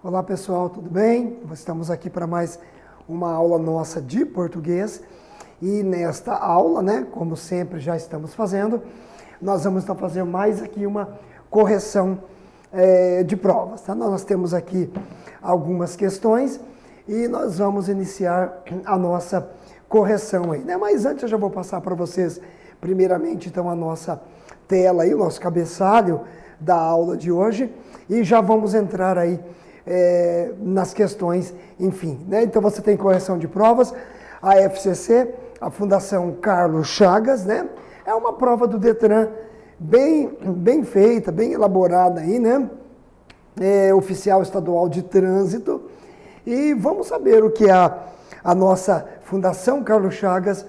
Olá pessoal, tudo bem? Estamos aqui para mais uma aula nossa de português e nesta aula, como sempre já estamos fazendo, nós vamos estar fazendo mais aqui uma correção de provas. Tá? Nós temos aqui algumas questões e nós vamos iniciar a nossa correção aí, né? Mas antes eu já vou passar para vocês primeiramente então a nossa tela aí, o nosso cabeçalho da aula de hoje e já vamos entrar aí nas questões, enfim. Né? Então você tem correção de provas, a FCC, a Fundação Carlos Chagas, né? É uma prova do Detran bem feita, bem elaborada aí, né? Oficial Estadual de Trânsito. E vamos saber o que a nossa Fundação Carlos Chagas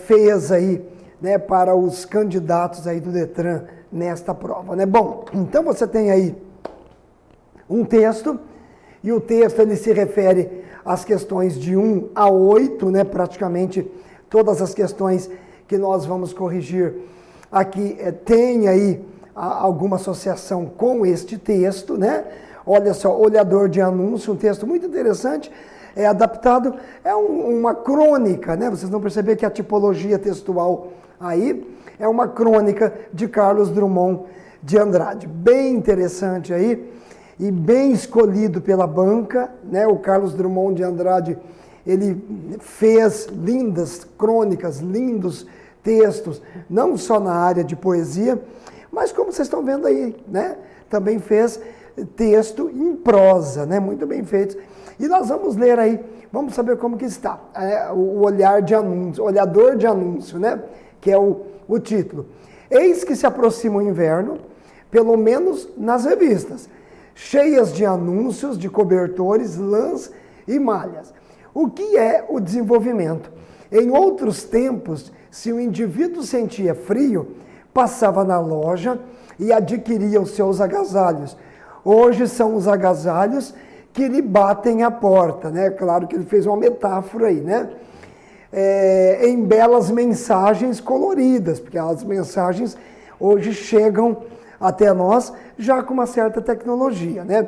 fez aí, né, para os candidatos aí do Detran nesta prova, né? Bom, então você tem aí um texto, e o texto ele se refere às questões de 1 a 8, né? Praticamente todas as questões que nós vamos corrigir aqui tem aí alguma associação com este texto, né? Olha só, olhador de anúncio, um texto muito interessante, é adaptado, uma crônica, né? Vocês vão perceber que a tipologia textual aí é uma crônica de Carlos Drummond de Andrade, bem interessante aí, e bem escolhido pela banca, né? O Carlos Drummond de Andrade, ele fez lindas crônicas, lindos textos, não só na área de poesia, mas como vocês estão vendo aí, né? Também fez texto em prosa, né? Muito bem feito. E nós vamos ler aí, vamos saber como que está, o olhar de anúncio, olhador de anúncio, né? Que é o título. Eis que se aproxima o inverno, pelo menos nas revistas, cheias de anúncios de cobertores, lãs e malhas. O que é o desenvolvimento? Em outros tempos, se o indivíduo sentia frio, passava na loja e adquiria os seus agasalhos. Hoje são os agasalhos que lhe batem à porta, né? Claro que ele fez uma metáfora aí, né? Em belas mensagens coloridas, porque as mensagens hoje chegam até nós já com uma certa tecnologia, né?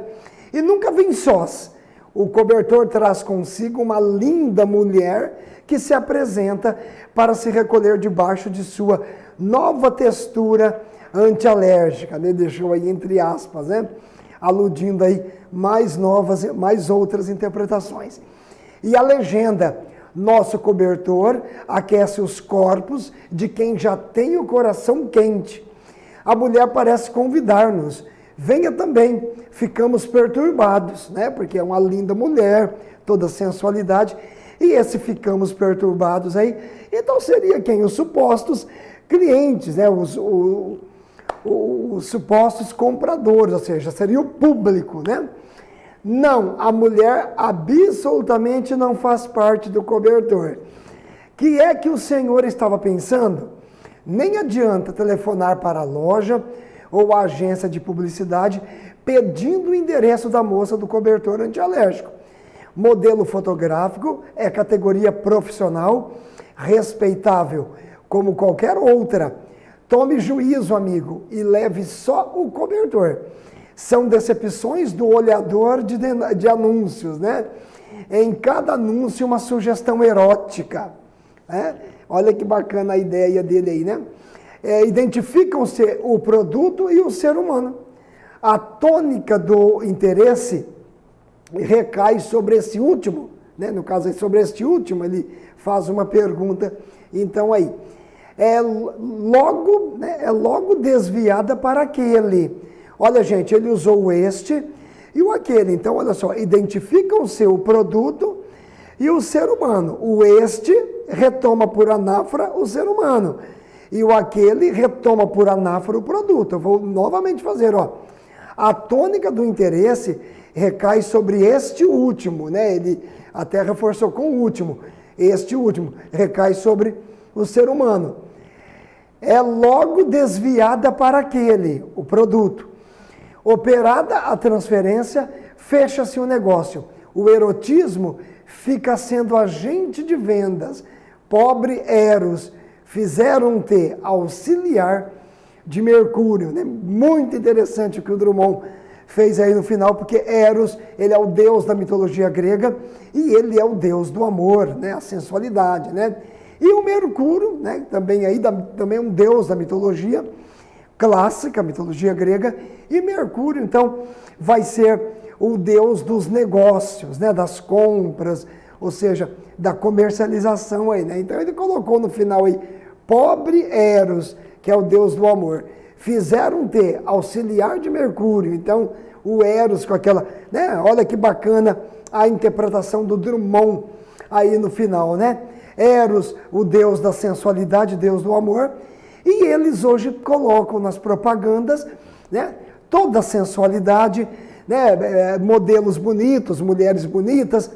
E nunca vem sós. O cobertor traz consigo uma linda mulher que se apresenta para se recolher debaixo de sua nova textura antialérgica, né? Deixou aí entre aspas, né? Aludindo aí mais outras interpretações. E a legenda: nosso cobertor aquece os corpos de quem já tem o coração quente. A mulher parece convidar-nos. Venha também. Ficamos perturbados, né? Porque é uma linda mulher, toda sensualidade. E esse ficamos perturbados aí, então seria quem? Os supostos clientes, né? Os supostos compradores, ou seja, seria o público, né? Não, a mulher absolutamente não faz parte do cobertor. Que é que o senhor estava pensando? Nem adianta telefonar para a loja ou a agência de publicidade pedindo o endereço da moça do cobertor antialérgico. Modelo fotográfico é categoria profissional, respeitável, como qualquer outra. Tome juízo, amigo, e leve só o cobertor. São decepções do olhador de anúncios, né? Em cada anúncio uma sugestão erótica, né? Olha que bacana a ideia dele aí, né? Identificam-se o produto e o ser humano. A tônica do interesse recai sobre esse último, né? No caso, sobre este último, ele faz uma pergunta, então aí. Logo desviada para aquele. Olha, gente, ele usou o este e o aquele. Então, olha só, identificam-se o produto e o ser humano. O este retoma por anáfora o ser humano. E o aquele retoma por anáfora o produto. Eu vou novamente fazer, ó. A tônica do interesse recai sobre este último, né? Ele até reforçou com o último. Este último recai sobre o ser humano. É logo desviada para aquele, o produto. Operada a transferência, fecha-se o negócio. O erotismo fica sendo agente de vendas. Pobre Eros, fizeram-te auxiliar de Mercúrio. Né? Muito interessante o que o Drummond fez aí no final, porque Eros, ele é o deus da mitologia grega e ele é o deus do amor, né? A sensualidade, né? E o Mercúrio, né? Também aí, também é um deus da mitologia clássica, mitologia grega, e Mercúrio, então, vai ser o deus dos negócios, né? Das compras, ou seja, da comercialização aí, né? Então ele colocou no final aí, pobre Eros, que é o deus do amor. Fizeram-te auxiliar de Mercúrio. Então, o Eros com aquela, né? Olha que bacana a interpretação do Drummond aí no final, né? Eros, o deus da sensualidade, deus do amor. E eles hoje colocam nas propagandas, né? Toda a sensualidade, né? Modelos bonitos, mulheres bonitas,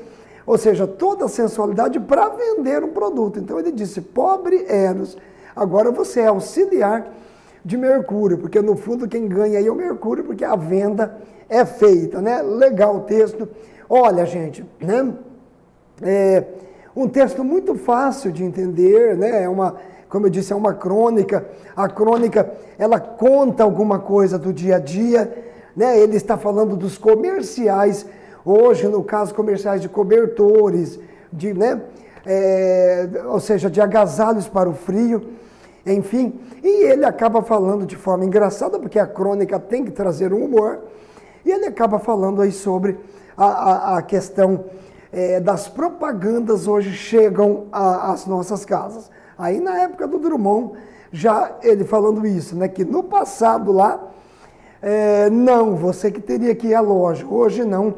ou seja, toda a sensualidade para vender um produto. Então ele disse, pobre Eros, agora você é auxiliar de Mercúrio, porque no fundo quem ganha aí é o Mercúrio, porque a venda é feita, né? Legal o texto. Olha, gente, né? É um texto muito fácil de entender, né? Como eu disse, é uma crônica. A crônica, ela conta alguma coisa do dia a dia, né? Ele está falando dos comerciais, hoje, no caso, comerciais de cobertores, né? Ou seja, de agasalhos para o frio. Enfim, e ele acaba falando de forma engraçada, porque a crônica tem que trazer um humor, e ele acaba falando aí sobre a questão das propagandas hoje chegam às nossas casas. Aí na época do Drummond, já ele falando isso, né, que no passado lá, não, você que teria que ir à loja, hoje não,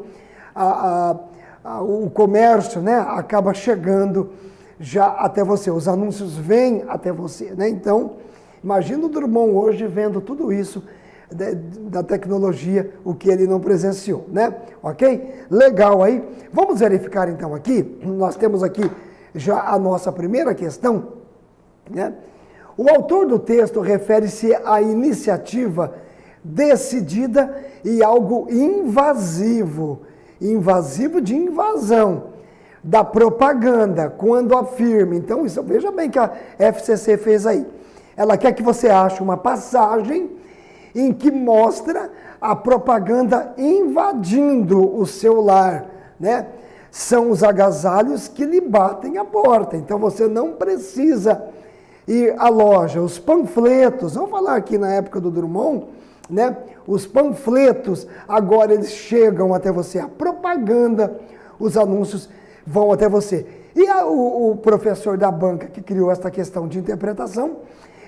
o comércio, né, acaba chegando já até você, os anúncios vêm até você, né? Então, imagina o Drummond hoje vendo tudo isso da tecnologia, o que ele não presenciou, né? Ok? Legal aí. Vamos verificar então aqui, nós temos aqui já a nossa primeira questão, né? O autor do texto refere-se à iniciativa decidida e algo invasivo de invasão, da propaganda, quando afirma. Então, isso, veja bem que a FCC fez aí. Ela quer que você ache uma passagem em que mostra a propaganda invadindo o seu lar, né? São os agasalhos que lhe batem a porta. Então, você não precisa ir à loja. Os panfletos, vamos falar aqui na época do Drummond, né? Os panfletos, agora eles chegam até você. A propaganda, os anúncios vão até você. E o professor da banca que criou esta questão de interpretação,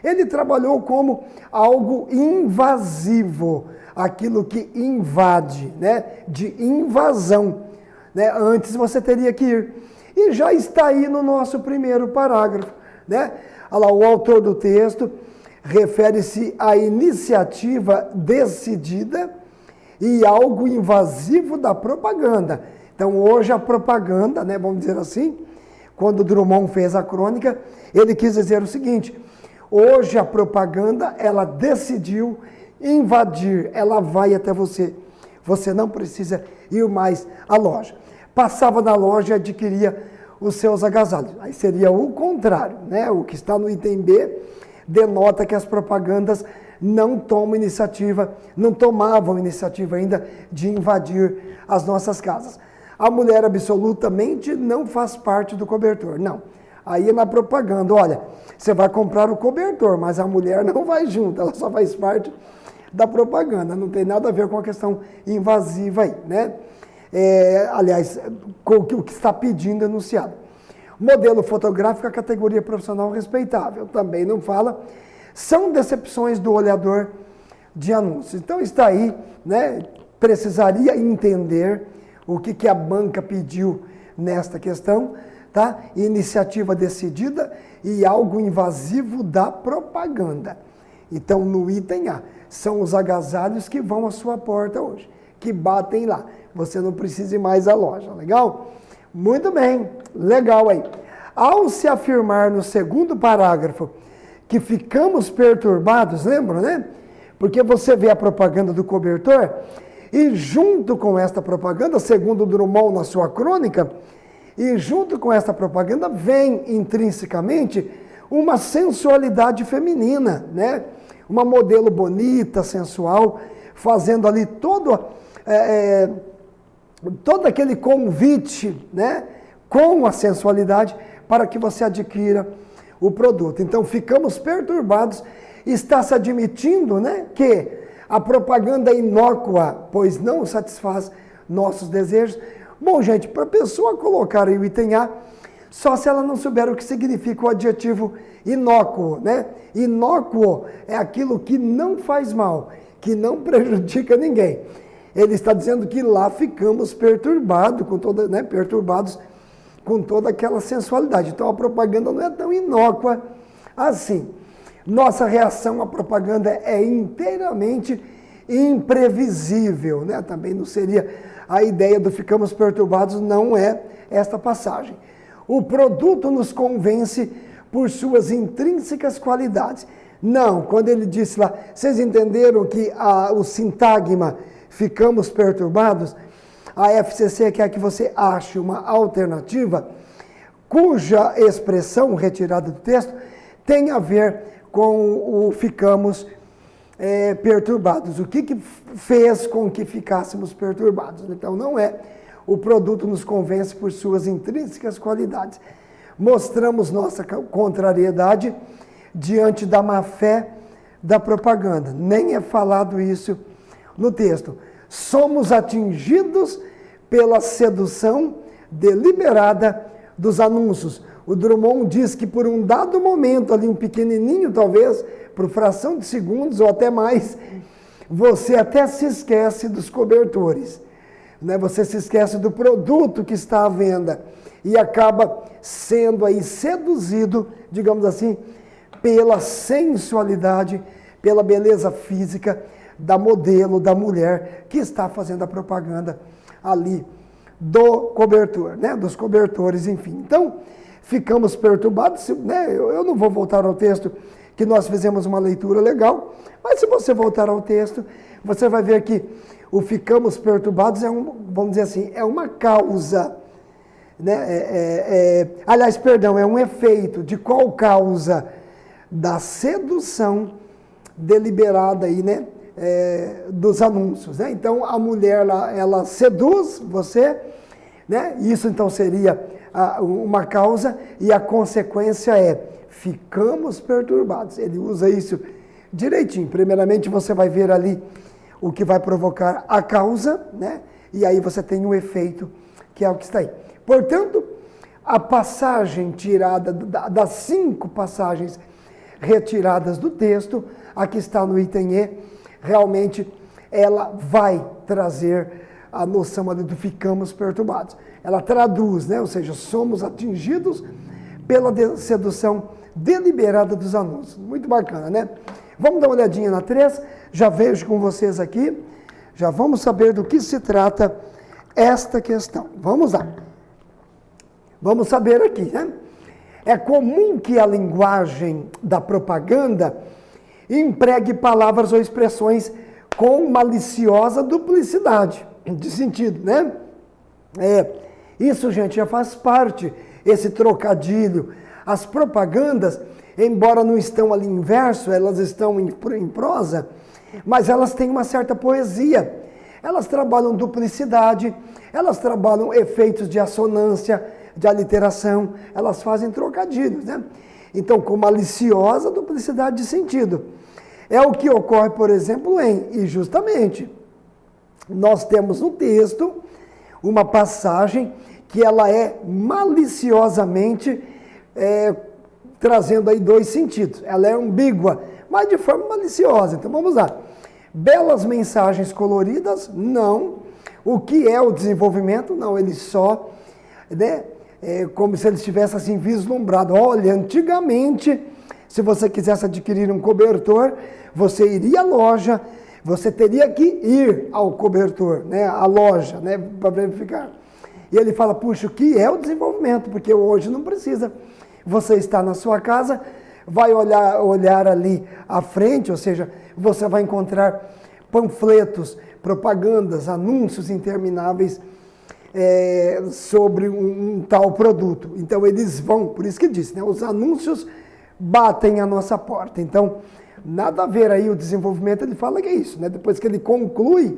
ele trabalhou como algo invasivo, aquilo que invade, né? De invasão, né? Antes você teria que ir. E já está aí no nosso primeiro parágrafo, né? Olha lá, o autor do texto refere-se à iniciativa decidida e algo invasivo da propaganda. Então, hoje a propaganda, né, vamos dizer assim, quando Drummond fez a crônica, ele quis dizer o seguinte, hoje a propaganda, ela decidiu invadir, ela vai até você. Você não precisa ir mais à loja. Passava na loja e adquiria os seus agasalhos. Aí seria o contrário, né? O que está no item B denota que as propagandas não tomavam iniciativa ainda de invadir as nossas casas. A mulher absolutamente não faz parte do cobertor, não. Aí na propaganda, olha, você vai comprar o cobertor, mas a mulher não vai junto, ela só faz parte da propaganda, não tem nada a ver com a questão invasiva aí, né? Aliás, com o que está pedindo enunciado. Modelo fotográfico, a categoria profissional respeitável, também não fala. São decepções do olhador de anúncios. Então está aí, né? Precisaria entender o que a banca pediu nesta questão, tá? Iniciativa decidida e algo invasivo da propaganda. Então, no item A, são os agasalhos que vão à sua porta hoje, que batem lá. Você não precisa ir mais à loja, legal? Muito bem, legal aí. Ao se afirmar no segundo parágrafo que ficamos perturbados, lembra, né? Porque você vê a propaganda do cobertor e junto com esta propaganda, segundo Drummond na sua crônica, e junto com esta propaganda vem intrinsecamente uma sensualidade feminina, né? Uma modelo bonita, sensual, fazendo ali todo aquele convite, né, com a sensualidade para que você adquira o produto. Então ficamos perturbados, está se admitindo, né, que a propaganda é inócua, pois não satisfaz nossos desejos. Bom, gente, para a pessoa colocar aí o item A, só se ela não souber o que significa o adjetivo inócuo, né? Inócuo é aquilo que não faz mal, que não prejudica ninguém. Ele está dizendo que lá ficamos perturbados, perturbados com toda aquela sensualidade. Então a propaganda não é tão inócua assim. Nossa reação à propaganda é inteiramente imprevisível, né? Também não seria a ideia do ficamos perturbados, não é esta passagem. O produto nos convence por suas intrínsecas qualidades. Não, quando ele disse lá, vocês entenderam que o sintagma ficamos perturbados? A FCC quer que você ache uma alternativa cuja expressão retirada do texto tem a ver com o ficamos perturbados. O que fez com que ficássemos perturbados? Então não é o produto nos convence por suas intrínsecas qualidades. Mostramos nossa contrariedade diante da má-fé da propaganda. Nem é falado isso no texto. Somos atingidos pela sedução deliberada dos anúncios. O Drummond diz que por um dado momento, ali um pequenininho talvez, por fração de segundos ou até mais, você até se esquece dos cobertores. Né? Você se esquece do produto que está à venda e acaba sendo aí seduzido, digamos assim, pela sensualidade, pela beleza física da modelo, da mulher que está fazendo a propaganda ali do cobertor, né? Dos cobertores, enfim. Então, ficamos perturbados, né? Eu não vou voltar ao texto, que nós fizemos uma leitura legal, mas se você voltar ao texto, você vai ver que o ficamos perturbados vamos dizer assim, é uma causa, né? Aliás, perdão, é um efeito. De qual causa? Da sedução deliberada aí, né? Dos anúncios, né? Então, a mulher, ela seduz você, né? Isso, então, seria uma causa e a consequência ficamos perturbados. Ele usa isso direitinho. Primeiramente, você vai ver ali o que vai provocar a causa, né? E aí você tem o efeito, que é o que está aí. Portanto, a passagem tirada, das 5 passagens retiradas do texto, a que está no item E, realmente ela vai trazer a noção ali do ficamos perturbados. Ela traduz, né? Ou seja, somos atingidos pela sedução deliberada dos anúncios. Muito bacana, né? Vamos dar uma olhadinha na 3, já vejo com vocês aqui, já vamos saber do que se trata esta questão. Vamos lá. Vamos saber aqui, né? É comum que a linguagem da propaganda empregue palavras ou expressões com maliciosa duplicidade de sentido, né? Isso, gente, já faz parte, esse trocadilho. As propagandas, embora não estão ali em verso, elas estão em prosa, mas elas têm uma certa poesia. Elas trabalham duplicidade, elas trabalham efeitos de assonância, de aliteração, elas fazem trocadilhos, né? Então, com maliciosa duplicidade de sentido. É o que ocorre, por exemplo, e justamente, nós temos no texto uma passagem que ela é maliciosamente trazendo aí 2 sentidos. Ela é ambígua, mas de forma maliciosa. Então vamos lá. Belas mensagens coloridas? Não. O que é o desenvolvimento? Não, ele só, né, como se ele estivesse assim vislumbrado. Olha, antigamente, se você quisesse adquirir um cobertor, você iria à loja, você teria que ir ao cobertor, né, à loja, né, para verificar. E ele fala, puxa, o que é o desenvolvimento? Porque hoje não precisa. Você está na sua casa, vai olhar ali à frente, ou seja, você vai encontrar panfletos, propagandas, anúncios intermináveis sobre um tal produto. Então eles vão, por isso que disse, né, os anúncios batem a nossa porta. Então Nada a ver aí o desenvolvimento, ele fala que é isso, né? Depois que ele conclui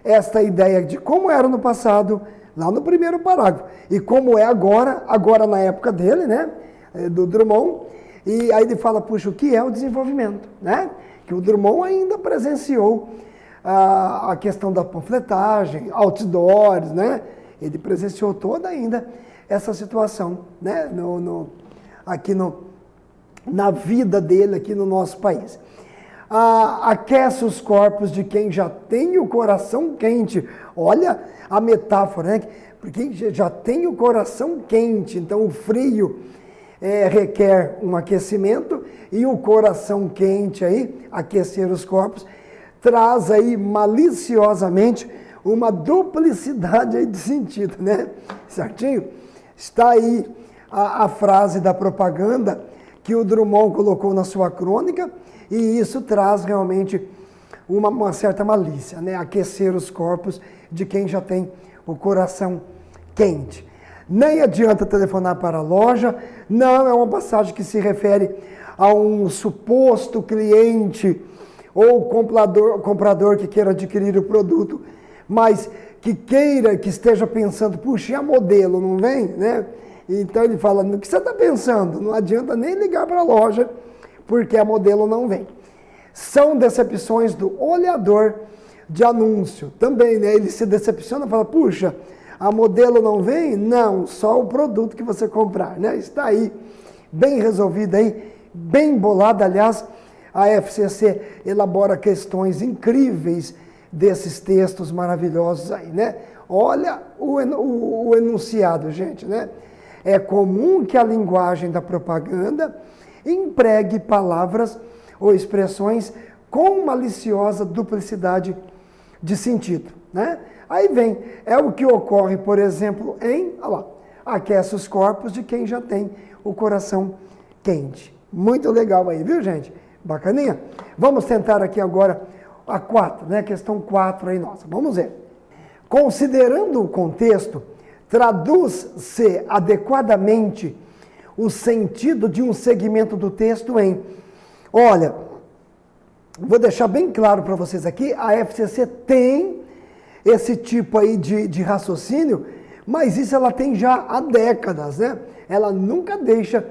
esta ideia de como era no passado, lá no primeiro parágrafo, e como é agora na época dele, né? Do Drummond, e aí ele fala, puxa, o que é o desenvolvimento, né? Que o Drummond ainda presenciou a questão da panfletagem, outdoors, né? Ele presenciou toda ainda essa situação, né? Na vida dele aqui no nosso país. Aquece os corpos de quem já tem o coração quente. Olha a metáfora, né? Porque já tem o coração quente, então o frio requer um aquecimento e o coração quente aí, aquecer os corpos, traz aí maliciosamente uma duplicidade aí de sentido, né? Certinho? Está aí a frase da propaganda que o Drummond colocou na sua crônica, e isso traz realmente uma certa malícia, né? Aquecer os corpos de quem já tem o coração quente. Nem adianta telefonar para a loja, não é uma passagem que se refere a um suposto cliente ou comprador que queira adquirir o produto, mas que esteja pensando, puxa, e a modelo, não vem, né? Então ele fala, no que você está pensando? Não adianta nem ligar para a loja, porque a modelo não vem. São decepções do olhador de anúncio. Também, né? Ele se decepciona e fala, puxa, a modelo não vem? Não, só o produto que você comprar, né? Está aí, bem resolvido aí, bem bolado. Aliás, a FCC elabora questões incríveis desses textos maravilhosos aí, né? Olha o enunciado, gente, né? É comum que a linguagem da propaganda empregue palavras ou expressões com maliciosa duplicidade de sentido, né? Aí vem, é o que ocorre, por exemplo, olha lá, aquece os corpos de quem já tem o coração quente. Muito legal aí, viu, gente? Bacaninha? Vamos tentar aqui agora a 4, né? Questão 4 aí nossa. Vamos ver. Considerando o contexto, traduz-se adequadamente o sentido de um segmento do texto em... Olha, vou deixar bem claro para vocês aqui, a FCC tem esse tipo aí de raciocínio, mas isso ela tem já há décadas, né? Ela nunca deixa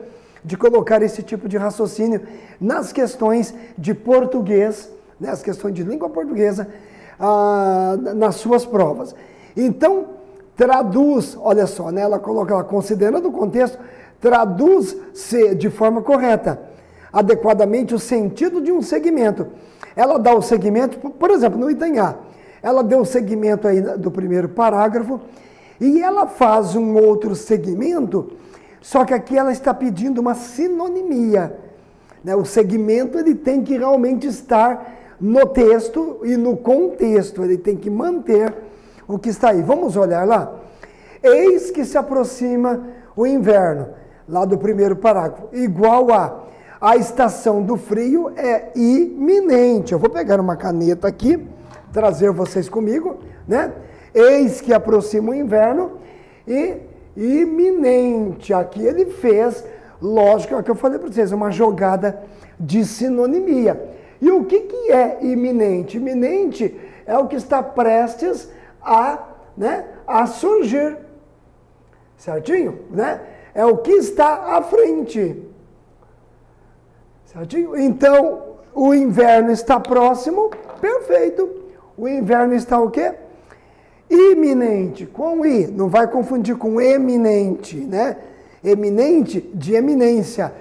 de colocar esse tipo de raciocínio nas questões de português, né? As questões de língua portuguesa, nas suas provas. Então, traduz, olha só, né? Ela coloca lá, considerando o contexto, traduz-se de forma correta, adequadamente o sentido de um segmento. Ela dá o segmento, por exemplo, no item A, ela deu o segmento aí do primeiro parágrafo e ela faz um outro segmento, só que aqui ela está pedindo uma sinonimia, né? O segmento ele tem que realmente estar no texto e no contexto, ele tem que manter o que está aí. Vamos olhar lá? Eis que se aproxima o inverno, lá do primeiro parágrafo, igual a estação do frio é iminente. Eu vou pegar uma caneta aqui, trazer vocês comigo, né? Eis que aproxima o inverno e iminente. Aqui ele fez, lógico, é o que eu falei para vocês, uma jogada de sinonimia. E o que é iminente? Iminente é o que está prestes a surgir, certinho? Né? É o que está à frente, certinho? Então, o inverno está próximo, perfeito. O inverno está o quê? Iminente, com I, não vai confundir com eminente, né? Eminente, de eminência,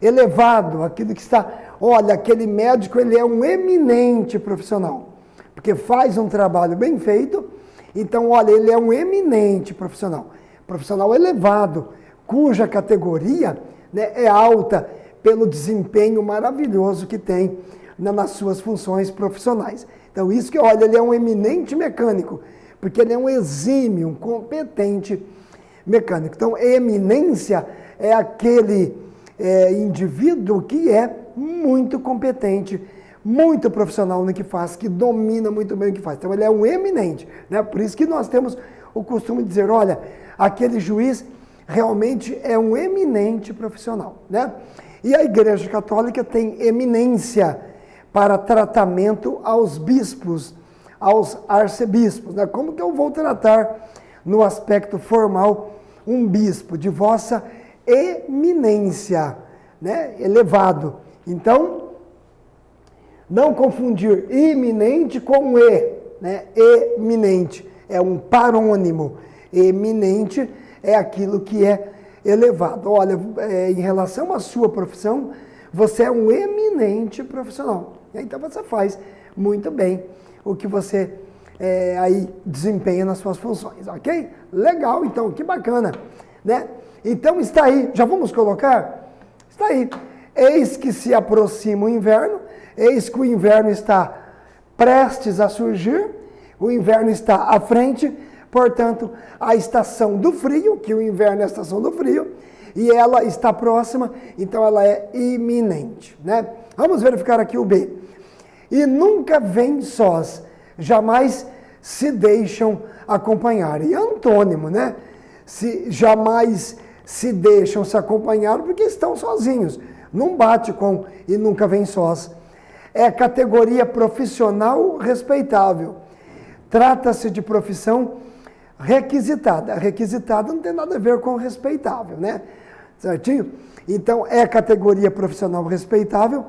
elevado, aquilo que está... Olha, aquele médico, ele é um eminente profissional, porque faz um trabalho bem feito, então, olha, ele é um eminente profissional elevado, cuja categoria, né, é alta pelo desempenho maravilhoso que tem nas suas funções profissionais. Então, isso que, olha, ele é um eminente mecânico, porque ele é um exímio, um competente mecânico. Então, eminência é aquele indivíduo que é muito competente, muito profissional no que faz, que domina muito bem o que faz. Então, ele é um eminente, né? Por isso que nós temos o costume de dizer, olha, aquele juiz realmente é um eminente profissional, né? E a Igreja Católica tem eminência para tratamento aos bispos, aos arcebispos. Né? Como que eu vou tratar no aspecto formal um bispo? De vossa eminência, né? Elevado. Então, não confundir iminente com né? Eminente é um parônimo. Eminente é aquilo que é elevado. Olha, em relação à sua profissão, você é um eminente profissional. Então você faz muito bem o que você aí desempenha nas suas funções, ok? Legal, então, que bacana, né? Então está aí, já vamos colocar? Está aí. Eis que se aproxima o inverno, eis que o inverno está prestes a surgir, o inverno está à frente, portanto, a estação do frio, que o inverno é a estação do frio, e ela está próxima, então ela é iminente, né? Vamos verificar aqui o B. E nunca vêm sós, jamais se deixam acompanhar. E antônimo, né? Jamais se deixam se acompanhar porque estão sozinhos. Não bate com e nunca vêm sós. É categoria profissional respeitável. Trata-se de profissão requisitada. Requisitada não tem nada a ver com respeitável, né? Certinho? Então, é categoria profissional respeitável.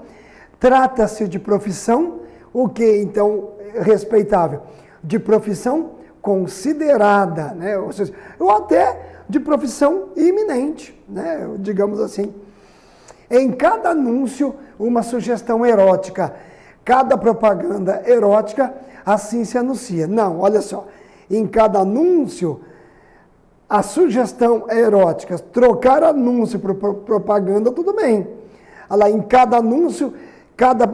Trata-se de profissão, o que então respeitável? De profissão considerada, né? Ou seja, ou até de profissão iminente, né? Digamos assim. Em cada anúncio, uma sugestão erótica. Cada propaganda erótica, assim se anuncia. Não, olha só. Em cada anúncio, a sugestão é erótica. Trocar anúncio por propaganda, tudo bem. Olha lá, em cada anúncio,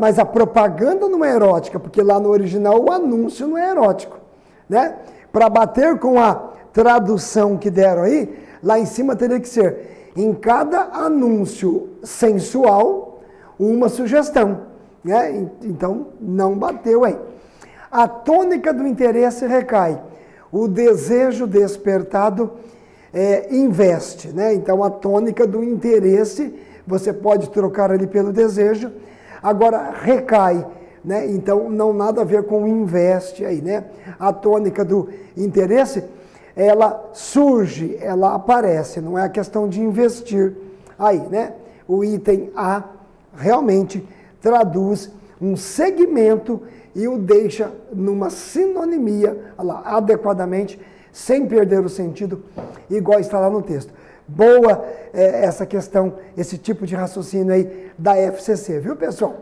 mas a propaganda não é erótica, porque lá no original o anúncio não é erótico, né? Para bater com a tradução que deram aí, lá em cima teria que ser, em cada anúncio sensual, uma sugestão, né? Então, não bateu aí. A tônica do interesse recai. O desejo despertado investe, né? Então, a tônica do interesse, você pode trocar ali pelo desejo, agora recai, né? Então, não nada a ver com investe aí, né? A tônica do interesse, ela surge, ela aparece, não é a questão de investir aí, né? O item A realmente traduz um segmento e o deixa numa sinonimia, lá, adequadamente, sem perder o sentido, igual está lá no texto. Boa essa questão, esse tipo de raciocínio aí da FCC, viu, pessoal?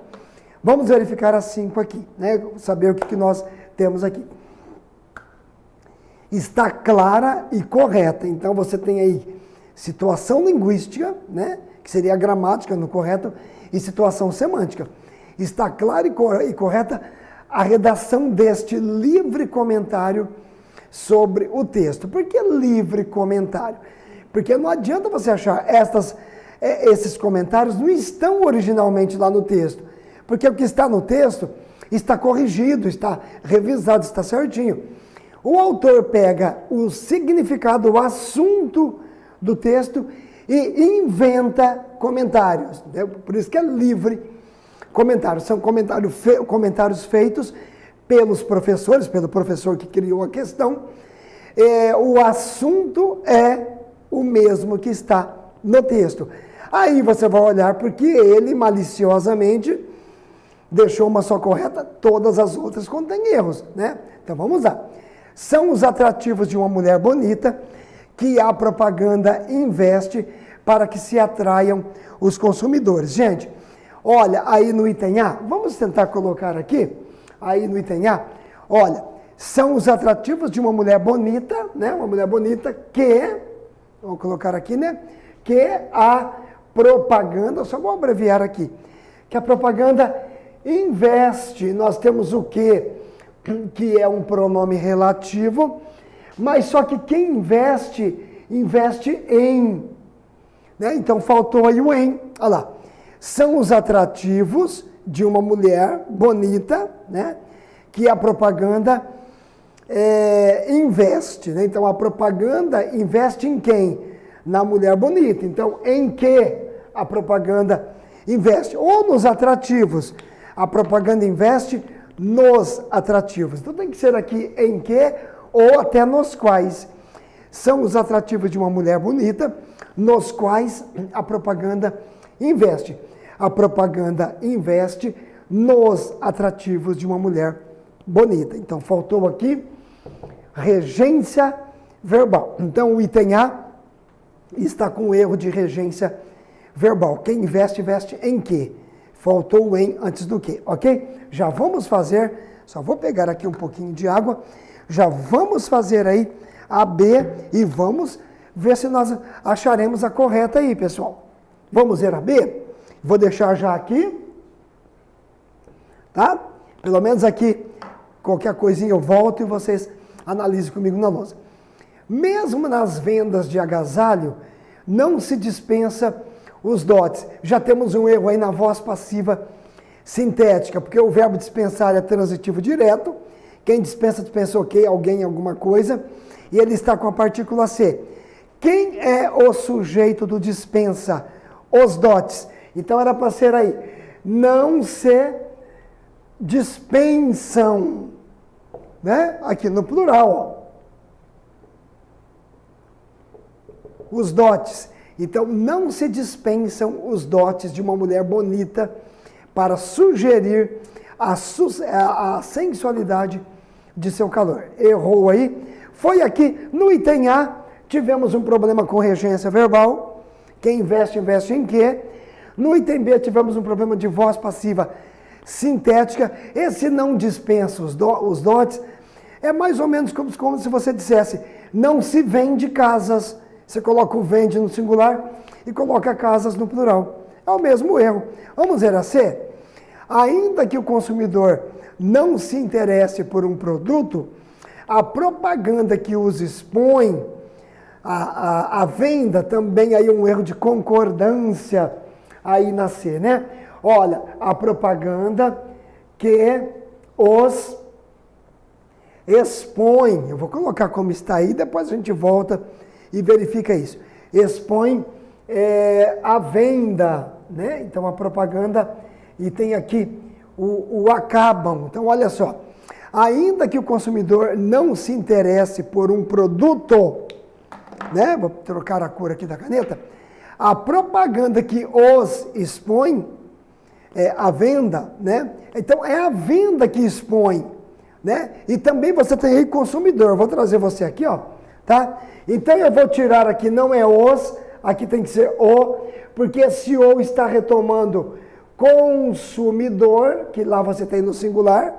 Vamos verificar as 5 aqui, né? Saber o que nós temos aqui. Está clara e correta. Então, você tem aí situação linguística, né? Que seria a gramática no correto, e situação semântica. Está clara e correta a redação deste livre comentário sobre o texto. Por que livre comentário? Porque não adianta você achar esses comentários não estão originalmente lá no texto. Porque o que está no texto está corrigido, está revisado, está certinho. O autor pega o significado, o assunto do texto e inventa comentários. Né? Por isso que é livre comentário. São comentários feitos pelos professores, pelo professor que criou a questão. O assunto é o mesmo que está no texto. Aí você vai olhar porque ele maliciosamente deixou uma só correta, todas as outras contêm erros, né? Então vamos lá. São os atrativos de uma mulher bonita que a propaganda investe para que se atraiam os consumidores. Gente, olha, aí no item A, vamos tentar colocar aqui, aí no item A, olha, são os atrativos de uma mulher bonita, né? Uma mulher bonita que, vamos colocar aqui, né? Que a propaganda, só vou abreviar aqui, que a propaganda investe, nós temos o que é um pronome relativo, mas só que quem investe, investe em, né? Então faltou aí o em, olha lá, são os atrativos de uma mulher bonita, né? Que a propaganda investe, né? Então a propaganda investe em quem? Na mulher bonita. Então em que a propaganda investe ou nos atrativos. A propaganda investe nos atrativos. Então tem que ser aqui em que ou até nos quais. São os atrativos de uma mulher bonita, nos quais a propaganda investe. A propaganda investe nos atrativos de uma mulher bonita. Então faltou aqui regência verbal. Então o item A está com erro de regência verbal. Quem investe, investe em quê? Faltou o em antes do que, ok? Já vamos fazer, só vou pegar aqui um pouquinho de água, já vamos fazer aí a B e vamos ver se nós acharemos a correta aí, pessoal. Vamos ver a B? Vou deixar já aqui, tá? Pelo menos aqui, qualquer coisinha eu volto e vocês analisem comigo na lousa. Mesmo nas vendas de agasalho, não se dispensa os dotes. Já temos um erro aí na voz passiva sintética, porque o verbo dispensar é transitivo direto. Quem dispensa, dispensa ok, alguém, alguma coisa. E ele está com a partícula C. Quem é o sujeito do dispensa? Os dotes. Então era para ser aí. Não se dispensam. Né? Aqui no plural, ó. Os dotes. Então, não se dispensam os dotes de uma mulher bonita para sugerir a sensualidade de seu calor. Errou aí. Foi aqui, no item A, tivemos um problema com regência verbal. Quem investe, investe em quê? No item B, tivemos um problema de voz passiva sintética. Esse não dispensa os dotes. É mais ou menos como se você dissesse, não se vende casas. Você coloca o vende no singular e coloca casas no plural. É o mesmo erro. Vamos ver a C? Ainda que o consumidor não se interesse por um produto, a propaganda que os expõe, a venda também aí um erro de concordância aí na C, né? Olha, a propaganda que os expõe, eu vou colocar como está aí, depois a gente volta e verifica isso. Expõe a venda, né? Então a propaganda, e tem aqui o acabam. Então olha só, ainda que o consumidor não se interesse por um produto, né? Vou trocar a cor aqui da caneta. A propaganda que os expõe é a venda, né? Então é a venda que expõe, né? E também você tem aí consumidor. Vou trazer você aqui, ó, tá? Então eu vou tirar aqui, não é os, aqui tem que ser o, porque esse o está retomando consumidor, que lá você tem no singular,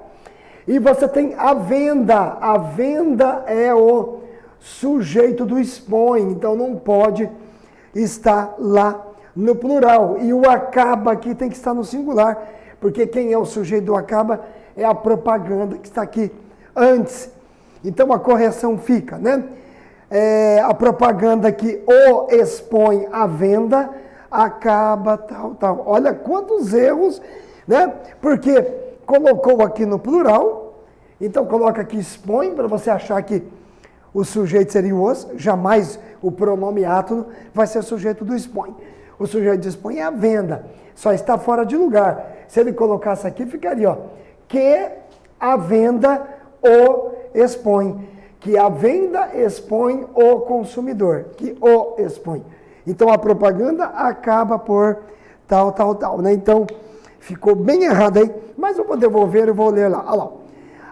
e você tem a venda é o sujeito do expõe, então não pode estar lá no plural, e o acaba aqui tem que estar no singular, porque quem é o sujeito do acaba é a propaganda que está aqui antes, então a correção fica, né? A propaganda que o expõe à venda, acaba, tal. Olha quantos erros, né? Porque colocou aqui no plural, então coloca aqui expõe, para você achar que o sujeito seria o os, jamais o pronome átono vai ser sujeito do expõe. O sujeito de expõe é a venda, só está fora de lugar. Se ele colocasse aqui, ficaria, ó, que a venda o expõe. Que a venda expõe o consumidor, que o expõe. Então a propaganda acaba por tal, né? Então ficou bem errado aí, mas eu vou devolver e vou ler lá. Olha lá.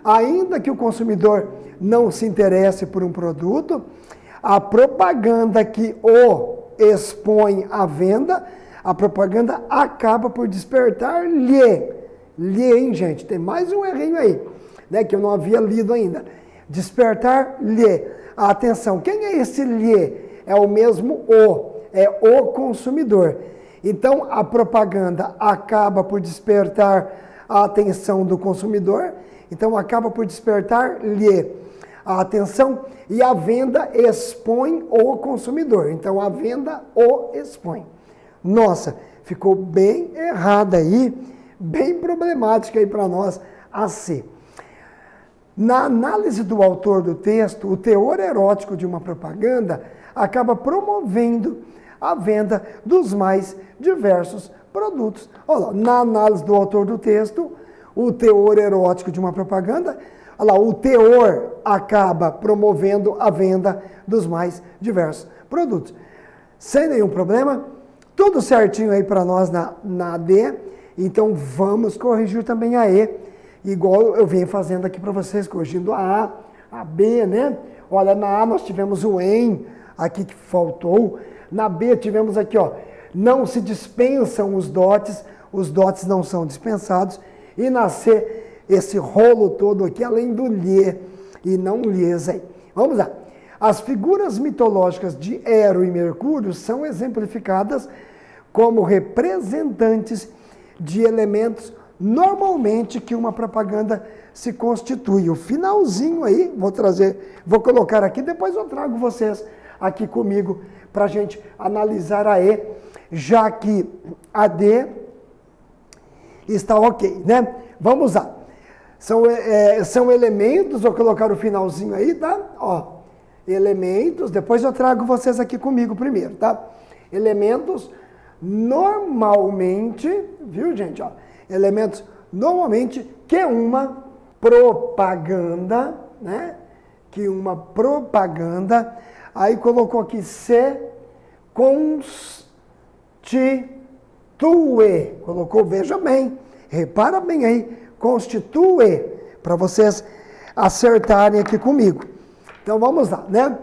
Ainda que o consumidor não se interesse por um produto, a propaganda que o expõe à venda, a propaganda acaba por despertar-lhe, hein, gente? Tem mais um errinho aí, né, que eu não havia lido ainda. Despertar-lhe a atenção. Quem é esse lhe? É o mesmo o, é o consumidor. Então, a propaganda acaba por despertar a atenção do consumidor, então acaba por despertar-lhe a atenção, e a venda expõe o consumidor. Então, a venda o expõe. Nossa, ficou bem errada aí, bem problemática aí para nós a C. Na análise do autor do texto, o teor erótico de uma propaganda acaba promovendo a venda dos mais diversos produtos. Olha lá, na análise do autor do texto, o teor erótico de uma propaganda, olha lá, o teor acaba promovendo a venda dos mais diversos produtos. Sem nenhum problema, tudo certinho aí para nós na D, então vamos corrigir também a E, igual eu venho fazendo aqui para vocês, corrigindo a B, né? Olha, na A nós tivemos o EM, aqui que faltou, na B tivemos aqui, ó, não se dispensam os dotes não são dispensados, e na C, esse rolo todo aqui, além do lhe e não lhes aí. Vamos lá. As figuras mitológicas de Hero e Mercúrio são exemplificadas como representantes de elementos normalmente que uma propaganda se constitui. O finalzinho aí, vou colocar aqui, depois eu trago vocês aqui comigo para a gente analisar a E, já que a D está ok, né? Vamos lá. São elementos, vou colocar o finalzinho aí, tá? Ó, elementos, depois eu trago vocês aqui comigo primeiro, tá? Elementos normalmente, viu, gente? Ó, elementos normalmente que uma propaganda, né? Que uma propaganda, aí colocou aqui se constitui. Colocou, veja bem, repara bem aí, constitui, para vocês acertarem aqui comigo. Então vamos lá, né?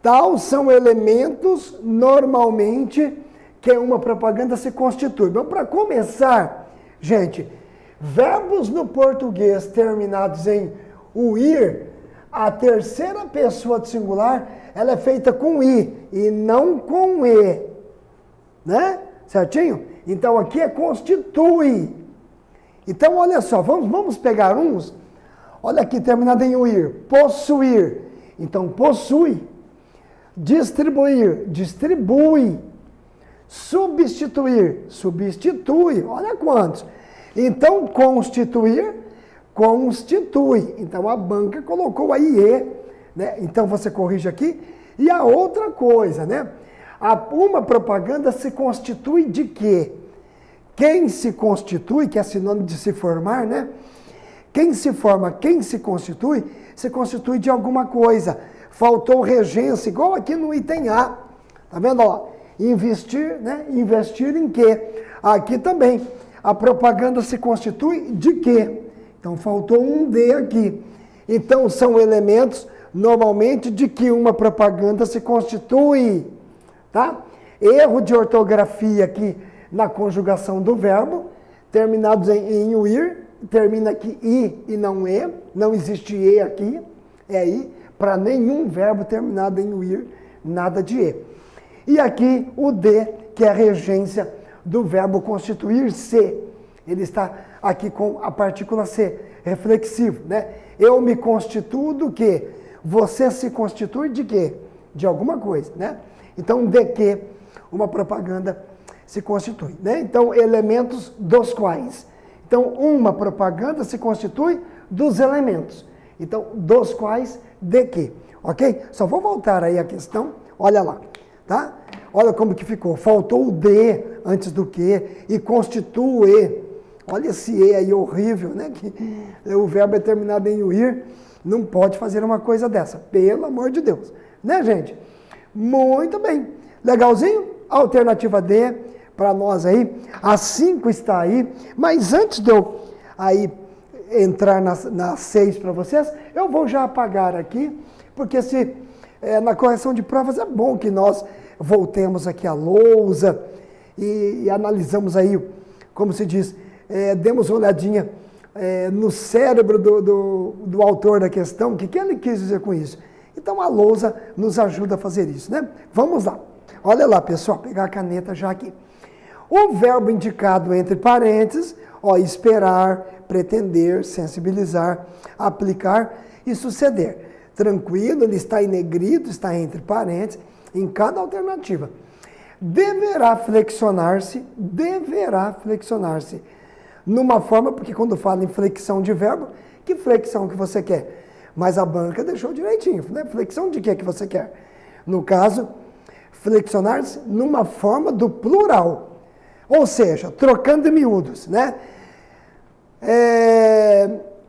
Tal são elementos normalmente que uma propaganda se constitui. Então, para começar, gente, verbos no português terminados em uir, a terceira pessoa do singular, ela é feita com i e não com e, né? Certinho? Então aqui é constitui. Então olha só, vamos pegar uns. Olha aqui, terminado em uir, possuir. Então possui. Distribuir, distribui. Substituir, substitui. Olha quantos. Então constituir, constitui. Então a banca colocou aí e, né? Então você corrige aqui. E a outra coisa, né? Uma propaganda se constitui de quê? Quem se constitui, que é sinônimo de se formar, né? Quem se forma, quem se constitui de alguma coisa. Faltou regência, igual aqui no item A. Tá vendo? Ó, investir, né? Investir em quê? Aqui também. A propaganda se constitui de quê? Então faltou um D aqui. Então são elementos, normalmente, de que uma propaganda se constitui. Tá? Erro de ortografia aqui na conjugação do verbo, terminados em uir, termina aqui i e não e, não existe e aqui, é i, para nenhum verbo terminado em uir, nada de e. E aqui o D, que é a regência do verbo constituir-se, ele está aqui com a partícula C, reflexivo, né? Eu me constituo do quê? Você se constitui de quê? De alguma coisa, né? Então, de que uma propaganda se constitui, né? Então, elementos dos quais. Então, uma propaganda se constitui dos elementos. Então, dos quais, de que. Ok? Só vou voltar aí a questão. Olha lá, tá? Olha como que ficou. Faltou o de antes do que e constitui. Olha esse e aí horrível, né? Que o verbo é terminado em uir. Não pode fazer uma coisa dessa. Pelo amor de Deus. Né, gente? Muito bem. Legalzinho? Alternativa D para nós aí. A 5 está aí. Mas antes de eu aí entrar na 6 para vocês, eu vou já apagar aqui, porque na correção de provas é bom que nós voltemos aqui à lousa e analisamos aí, como se diz, demos uma olhadinha no cérebro do autor da questão, o que ele quis dizer com isso. Então a lousa nos ajuda a fazer isso, né? Vamos lá. Olha lá, pessoal, pegar a caneta já aqui. O verbo indicado entre parênteses, ó, esperar, pretender, sensibilizar, aplicar e suceder. Tranquilo, ele está em negrito, está entre parênteses, em cada alternativa. Deverá flexionar-se, numa forma, porque quando fala em flexão de verbo, que flexão que você quer? Mas a banca deixou direitinho, né? Flexão de que você quer? No caso, flexionar-se numa forma do plural. Ou seja, trocando em miúdos, né?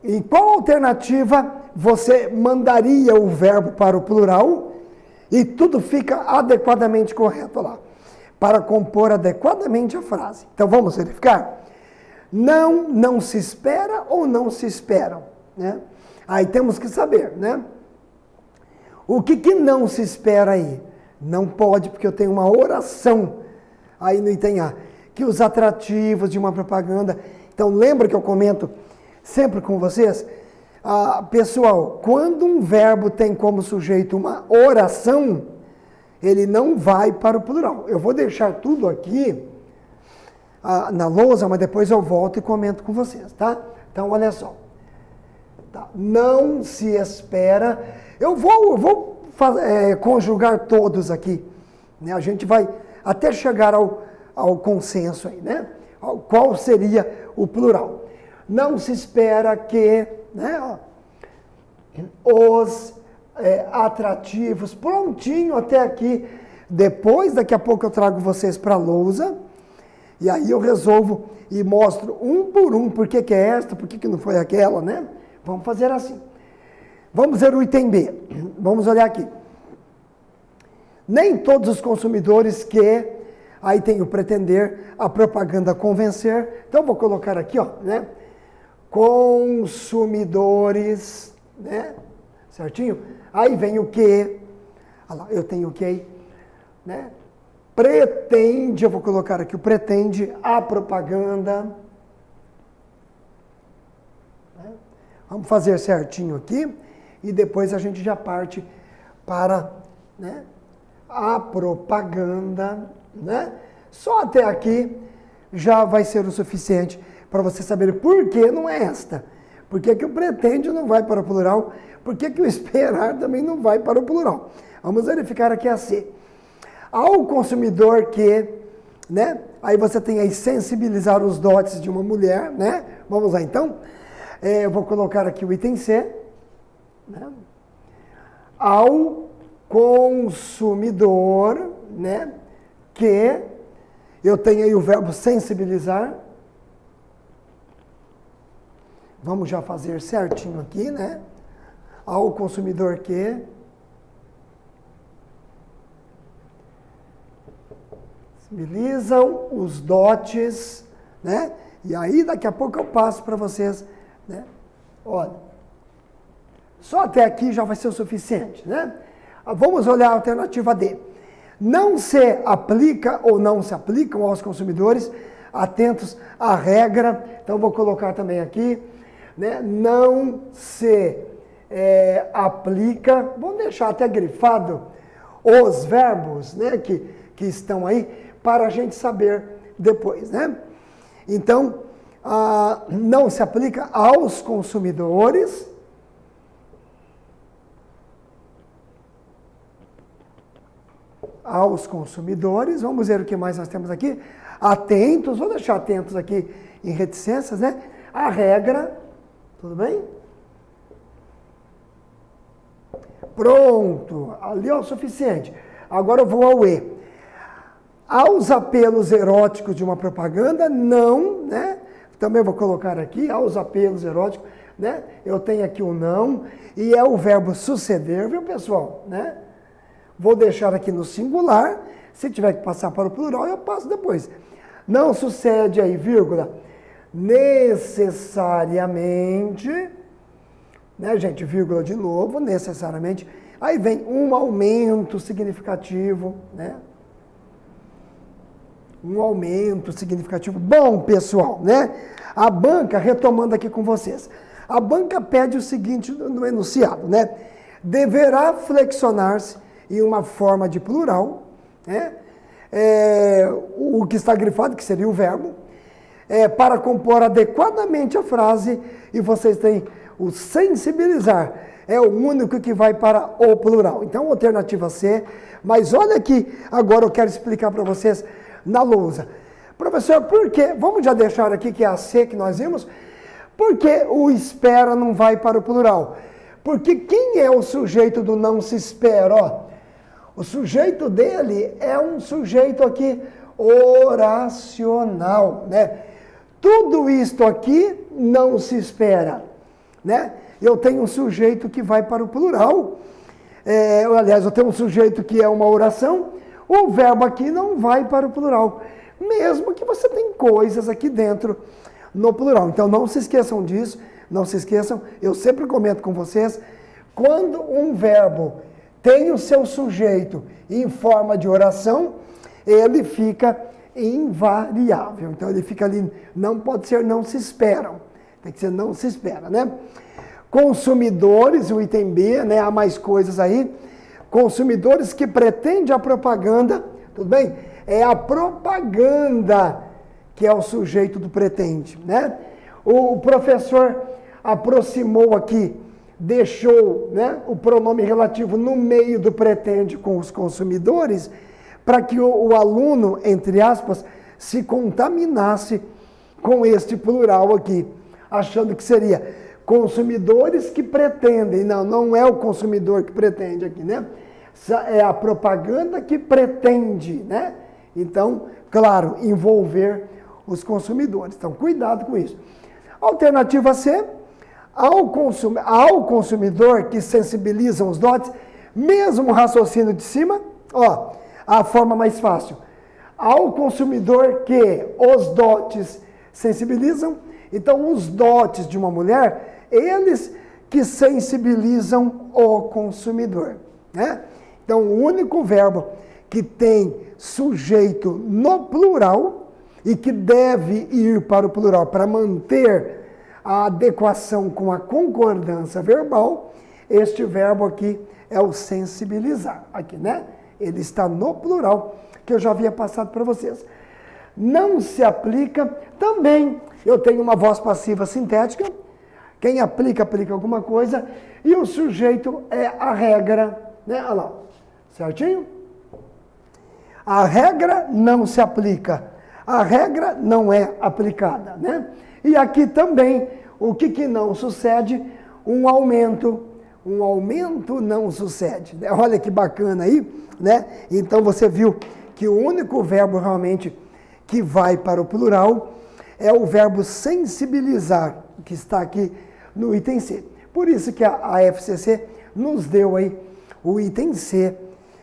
Em qual alternativa você mandaria o verbo para o plural e tudo fica adequadamente correto lá, para compor adequadamente a frase. Então vamos verificar? Não, não se espera ou não se esperam, né? Aí temos que saber, né? O que não se espera aí? Não pode, porque eu tenho uma oração aí no item A, que os atrativos de uma propaganda. Então lembra que eu comento sempre com vocês? Pessoal, quando um verbo tem como sujeito uma oração, ele não vai para o plural. Eu vou deixar tudo aqui na lousa, mas depois eu volto e comento com vocês, tá? Então, olha só. Tá. Não se espera. Eu vou conjugar todos aqui, né? A gente vai até chegar ao consenso aí, né? Qual seria o plural? Não se espera que, né, os atrativos, prontinho até aqui. Depois, daqui a pouco eu trago vocês para a lousa, e aí eu resolvo e mostro um por um por que é esta, por que não foi aquela, né? Vamos fazer assim. Vamos ver o item B. Vamos olhar aqui. Nem todos os consumidores que... Aí tem o pretender, a propaganda convencer. Então, vou colocar aqui, ó, né? Consumidores, né? Certinho? Aí vem o que. Olha lá, eu tenho o que, né? Pretende, eu vou colocar aqui o pretende, a propaganda. Né? Vamos fazer certinho aqui e depois a gente já parte para, né, a propaganda, né? Só até aqui já vai ser o suficiente para você saber por que não é esta. Por que o pretende não vai para o plural? Por que o esperar também não vai para o plural? Vamos verificar aqui a C. Ao consumidor que, né? Aí você tem aí sensibilizar os dotes de uma mulher, né? Vamos lá então. Eu vou colocar aqui o item C. Né? Ao consumidor, né? Que eu tenho aí o verbo sensibilizar. Vamos já fazer certinho aqui, né? Ao consumidor que... sensibilizam os dotes, né? E aí daqui a pouco eu passo para vocês, né? Olha, só até aqui já vai ser o suficiente, né? Vamos olhar a alternativa D. Não se aplica ou não se aplicam aos consumidores atentos à regra. Então vou colocar também aqui, né? Não se aplica, vamos deixar até grifado os verbos, né? Que estão aí, para a gente saber depois, né? Então, não se aplica aos consumidores. Aos consumidores. Vamos ver o que mais nós temos aqui. Atentos, vou deixar atentos aqui em reticências, né? A regra, tudo bem? Pronto, ali é o suficiente. Agora eu vou ao E. Aos apelos eróticos de uma propaganda, não, né? Também vou colocar aqui, aos apelos eróticos, né? Eu tenho aqui o não, e é o verbo suceder, viu, pessoal? Né? Vou deixar aqui no singular, se tiver que passar para o plural, eu passo depois. Não sucede aí, vírgula, necessariamente, né, gente? Vírgula de novo, necessariamente. Aí vem um aumento significativo, né? Um aumento significativo. Bom, pessoal, né? A banca, retomando aqui com vocês, a banca pede o seguinte no enunciado, né? Deverá flexionar-se em uma forma de plural, né? O que está grifado, que seria o verbo, para compor adequadamente a frase, e vocês têm o sensibilizar, é o único que vai para o plural. Então, alternativa C, mas olha aqui, agora eu quero explicar para vocês na lousa. Professor, por quê? Vamos já deixar aqui que é a C que nós vimos. Por que o espera não vai para o plural? Porque quem é o sujeito do não se espera? Ó, o sujeito dele é um sujeito aqui oracional, né? Tudo isto aqui não se espera, né? Eu tenho um sujeito que vai para o plural, aliás, eu tenho um sujeito que é uma oração, o verbo aqui não vai para o plural, mesmo que você tem coisas aqui dentro no plural. Então não se esqueçam disso, não se esqueçam, eu sempre comento com vocês, quando um verbo tem o seu sujeito em forma de oração, ele fica invariável. Então ele fica ali, não pode ser não se esperam, tem que ser não se espera, né? Consumidores, o item B, né? Há mais coisas aí. Consumidores que pretende a propaganda, tudo bem? É a propaganda que é o sujeito do pretende, né? O professor aproximou aqui, deixou, né, o pronome relativo no meio do pretende com os consumidores, para que o aluno, entre aspas, se contaminasse com este plural aqui, achando que seria consumidores que pretendem. Não, não é o consumidor que pretende aqui, né? É a propaganda que pretende, né? Então, claro, envolver os consumidores. Então, cuidado com isso. Alternativa C, ao consumidor que sensibilizam os dotes, mesmo o raciocínio de cima, ó, a forma mais fácil. Ao consumidor que os dotes sensibilizam, então os dotes de uma mulher, eles que sensibilizam o consumidor, né? Então, o único verbo que tem sujeito no plural e que deve ir para o plural para manter a adequação com a concordância verbal, este verbo aqui é o sensibilizar, aqui, né? Ele está no plural, que eu já havia passado para vocês. Não se aplica, também, eu tenho uma voz passiva sintética, quem aplica, aplica alguma coisa, e o sujeito é a regra, né? Olha lá, certinho? A regra não se aplica, a regra não é aplicada, né? E aqui também, o que não sucede? Um aumento não sucede. Olha que bacana aí, né? Então você viu que o único verbo realmente que vai para o plural é o verbo sensibilizar, que está aqui no item C. Por isso que a FCC nos deu aí o item C,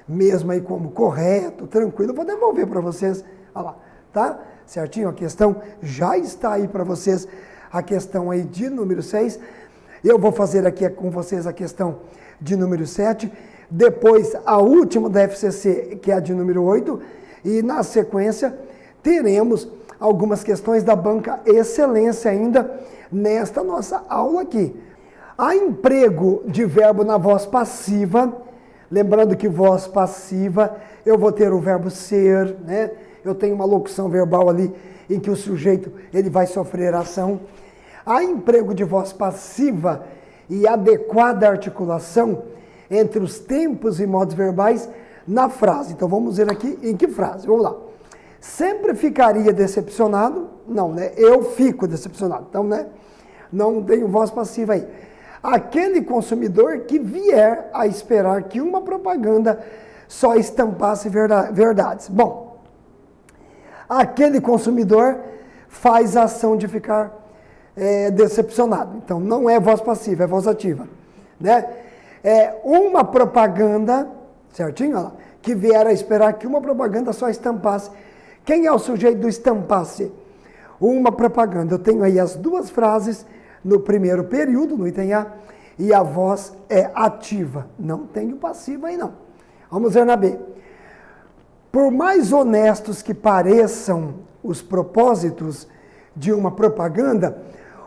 mesmo aí como correto, tranquilo. Eu vou devolver para vocês, olha lá, tá? Certinho? A questão já está aí para vocês, a questão aí de número 6. Eu vou fazer aqui com vocês a questão de número 7, depois a última da FCC, que é a de número 8, e na sequência teremos algumas questões da banca excelência ainda nesta nossa aula aqui. Há emprego de verbo na voz passiva, lembrando que voz passiva, eu vou ter o verbo ser, né? Eu tenho uma locução verbal ali em que o sujeito ele vai sofrer ação. Há emprego de voz passiva e adequada articulação entre os tempos e modos verbais na frase. Então vamos ver aqui em que frase. Vamos lá. Sempre ficaria decepcionado? Não, né? Eu fico decepcionado. Então, né? Não tenho voz passiva aí. Aquele consumidor que vier a esperar que uma propaganda só estampasse verdades. Bom, aquele consumidor faz a ação de ficar decepcionado. Então, não é voz passiva, é voz ativa, né? Uma propaganda, certinho? Olha lá, que vier a esperar que uma propaganda só estampasse. Quem é o sujeito do estampasse? Uma propaganda. Eu tenho aí as duas frases no primeiro período, no item A, e a voz é ativa. Não tenho passiva aí, não. Vamos ver na B. Por mais honestos que pareçam os propósitos de uma propaganda,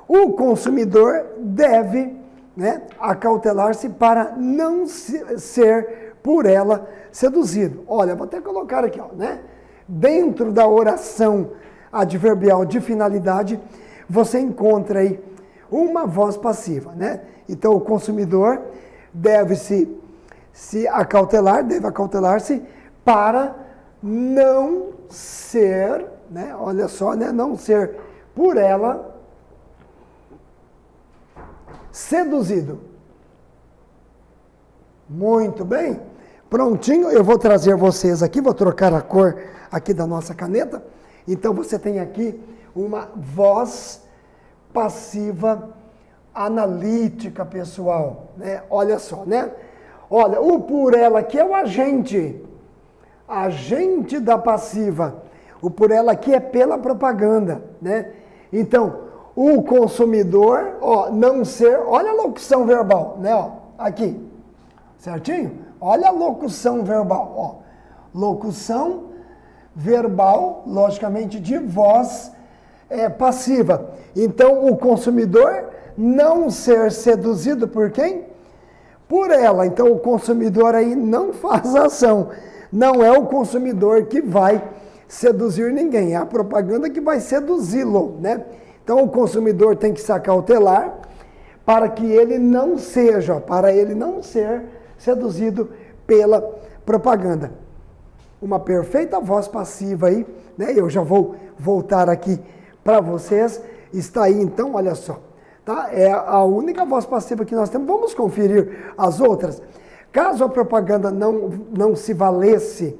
o consumidor deve, né, acautelar-se para não ser por ela seduzido. Olha, vou até colocar aqui, ó, né? Dentro da oração adverbial de finalidade, você encontra aí uma voz passiva, né? Então, o consumidor deve se acautelar, deve acautelar-se para não ser, né? Olha só, né? Não ser por ela seduzido. Muito bem. Prontinho, eu vou trazer vocês aqui, vou trocar a cor aqui da nossa caneta. Então você tem aqui uma voz passiva analítica, pessoal, né? Olha só, né? Olha, o por ela aqui é o agente da passiva. O por ela aqui é pela propaganda, né? Então, o consumidor, ó, não ser, olha a locução verbal, né? Ó, aqui, certinho? Olha a locução verbal, ó. Locução verbal, logicamente, de voz passiva. Então, o consumidor não ser seduzido por quem? Por ela. Então, o consumidor aí não faz ação. Não é o consumidor que vai seduzir ninguém, é a propaganda que vai seduzi-lo, né? Então, o consumidor tem que se acautelar para ele não ser seduzido pela propaganda. Uma perfeita voz passiva aí, né? Eu já vou voltar aqui para vocês. Está aí, então, olha só. Tá? É a única voz passiva que nós temos. Vamos conferir as outras. Caso a propaganda não se valesse,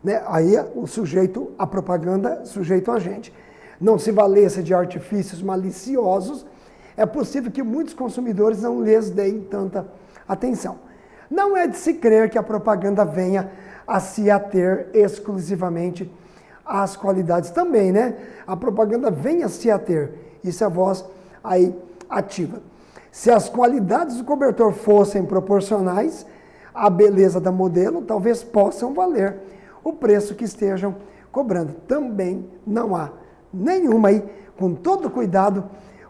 né? Aí o sujeito, a propaganda, sujeito a gente, não se valesse de artifícios maliciosos, é possível que muitos consumidores não lhes deem tanta atenção. Não é de se crer que a propaganda venha a se ater exclusivamente às qualidades também, né? A propaganda venha a se ater, isso é a voz aí ativa. Se as qualidades do cobertor fossem proporcionais à beleza da modelo, talvez possam valer o preço que estejam cobrando. Também não há nenhuma aí, com todo cuidado,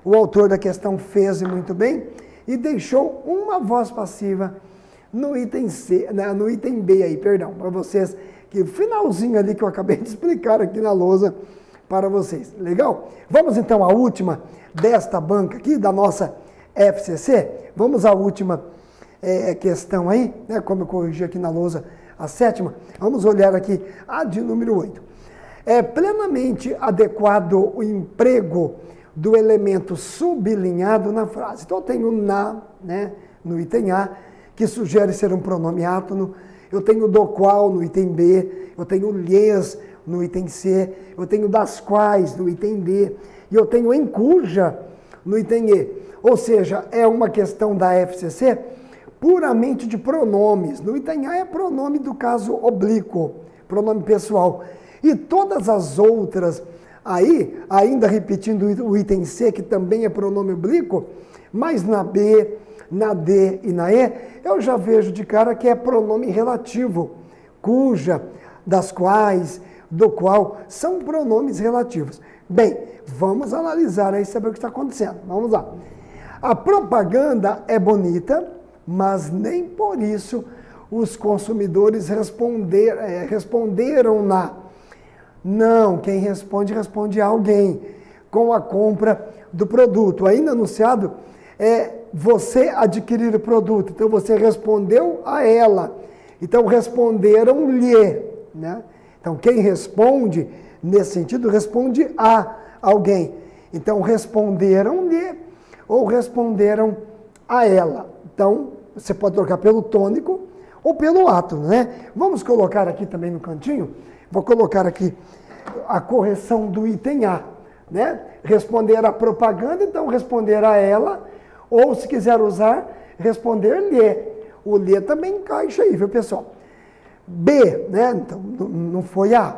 o autor da questão fez muito bem e deixou uma voz passiva no item C, né, no item B aí, perdão, para vocês, que finalzinho ali que eu acabei de explicar aqui na lousa para vocês. Legal? Vamos então à última desta banca aqui, da nossa FCC. Vamos à última questão aí, né, como eu corrigi aqui na lousa a sétima. Vamos olhar aqui a de número 8. É plenamente adequado o emprego do elemento sublinhado na frase. Então eu tenho na, né, no item A, que sugere ser um pronome átono, eu tenho do qual no item B, eu tenho lhes no item C, eu tenho das quais no item D, e eu tenho em cuja no item E. Ou seja, é uma questão da FCC puramente de pronomes. No item A é pronome do caso oblíquo, pronome pessoal. E todas as outras, aí, ainda repetindo o item C, que também é pronome oblíquo, mas na B, na D e na E, eu já vejo de cara que é pronome relativo, cuja, das quais, do qual, são pronomes relativos. Bem, vamos analisar aí e saber o que está acontecendo. Vamos lá. A propaganda é bonita, mas nem por isso os consumidores responderam-na. Não, quem responde a alguém com a compra do produto. Ainda anunciado você adquirir o produto. Então você respondeu a ela. Então responderam-lhe, né? Então quem responde, nesse sentido, responde a alguém. Então responderam-lhe ou responderam a ela. Então você pode trocar pelo tônico ou pelo átono, né? Vamos colocar aqui também no cantinho. Vou colocar aqui a correção do item A, né? Responder à propaganda, então responder a ela, ou se quiser usar, responder-lhe. O lhe também encaixa aí, viu, pessoal? B, né? Então, não foi A.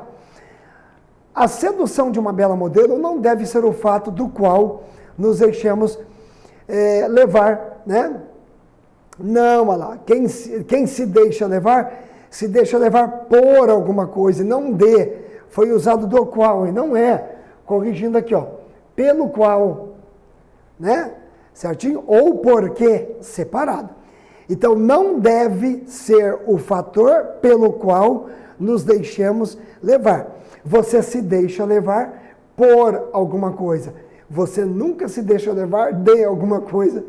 A sedução de uma bela modelo não deve ser o fato do qual nos deixemos levar, né? Não, olha lá, quem se deixa levar por alguma coisa, não de, foi usado do qual, e não é, corrigindo aqui, ó, pelo qual, né, certinho? Ou porque, separado. Então, não deve ser o fator pelo qual nos deixemos levar. Você se deixa levar por alguma coisa. Você nunca se deixa levar de alguma coisa,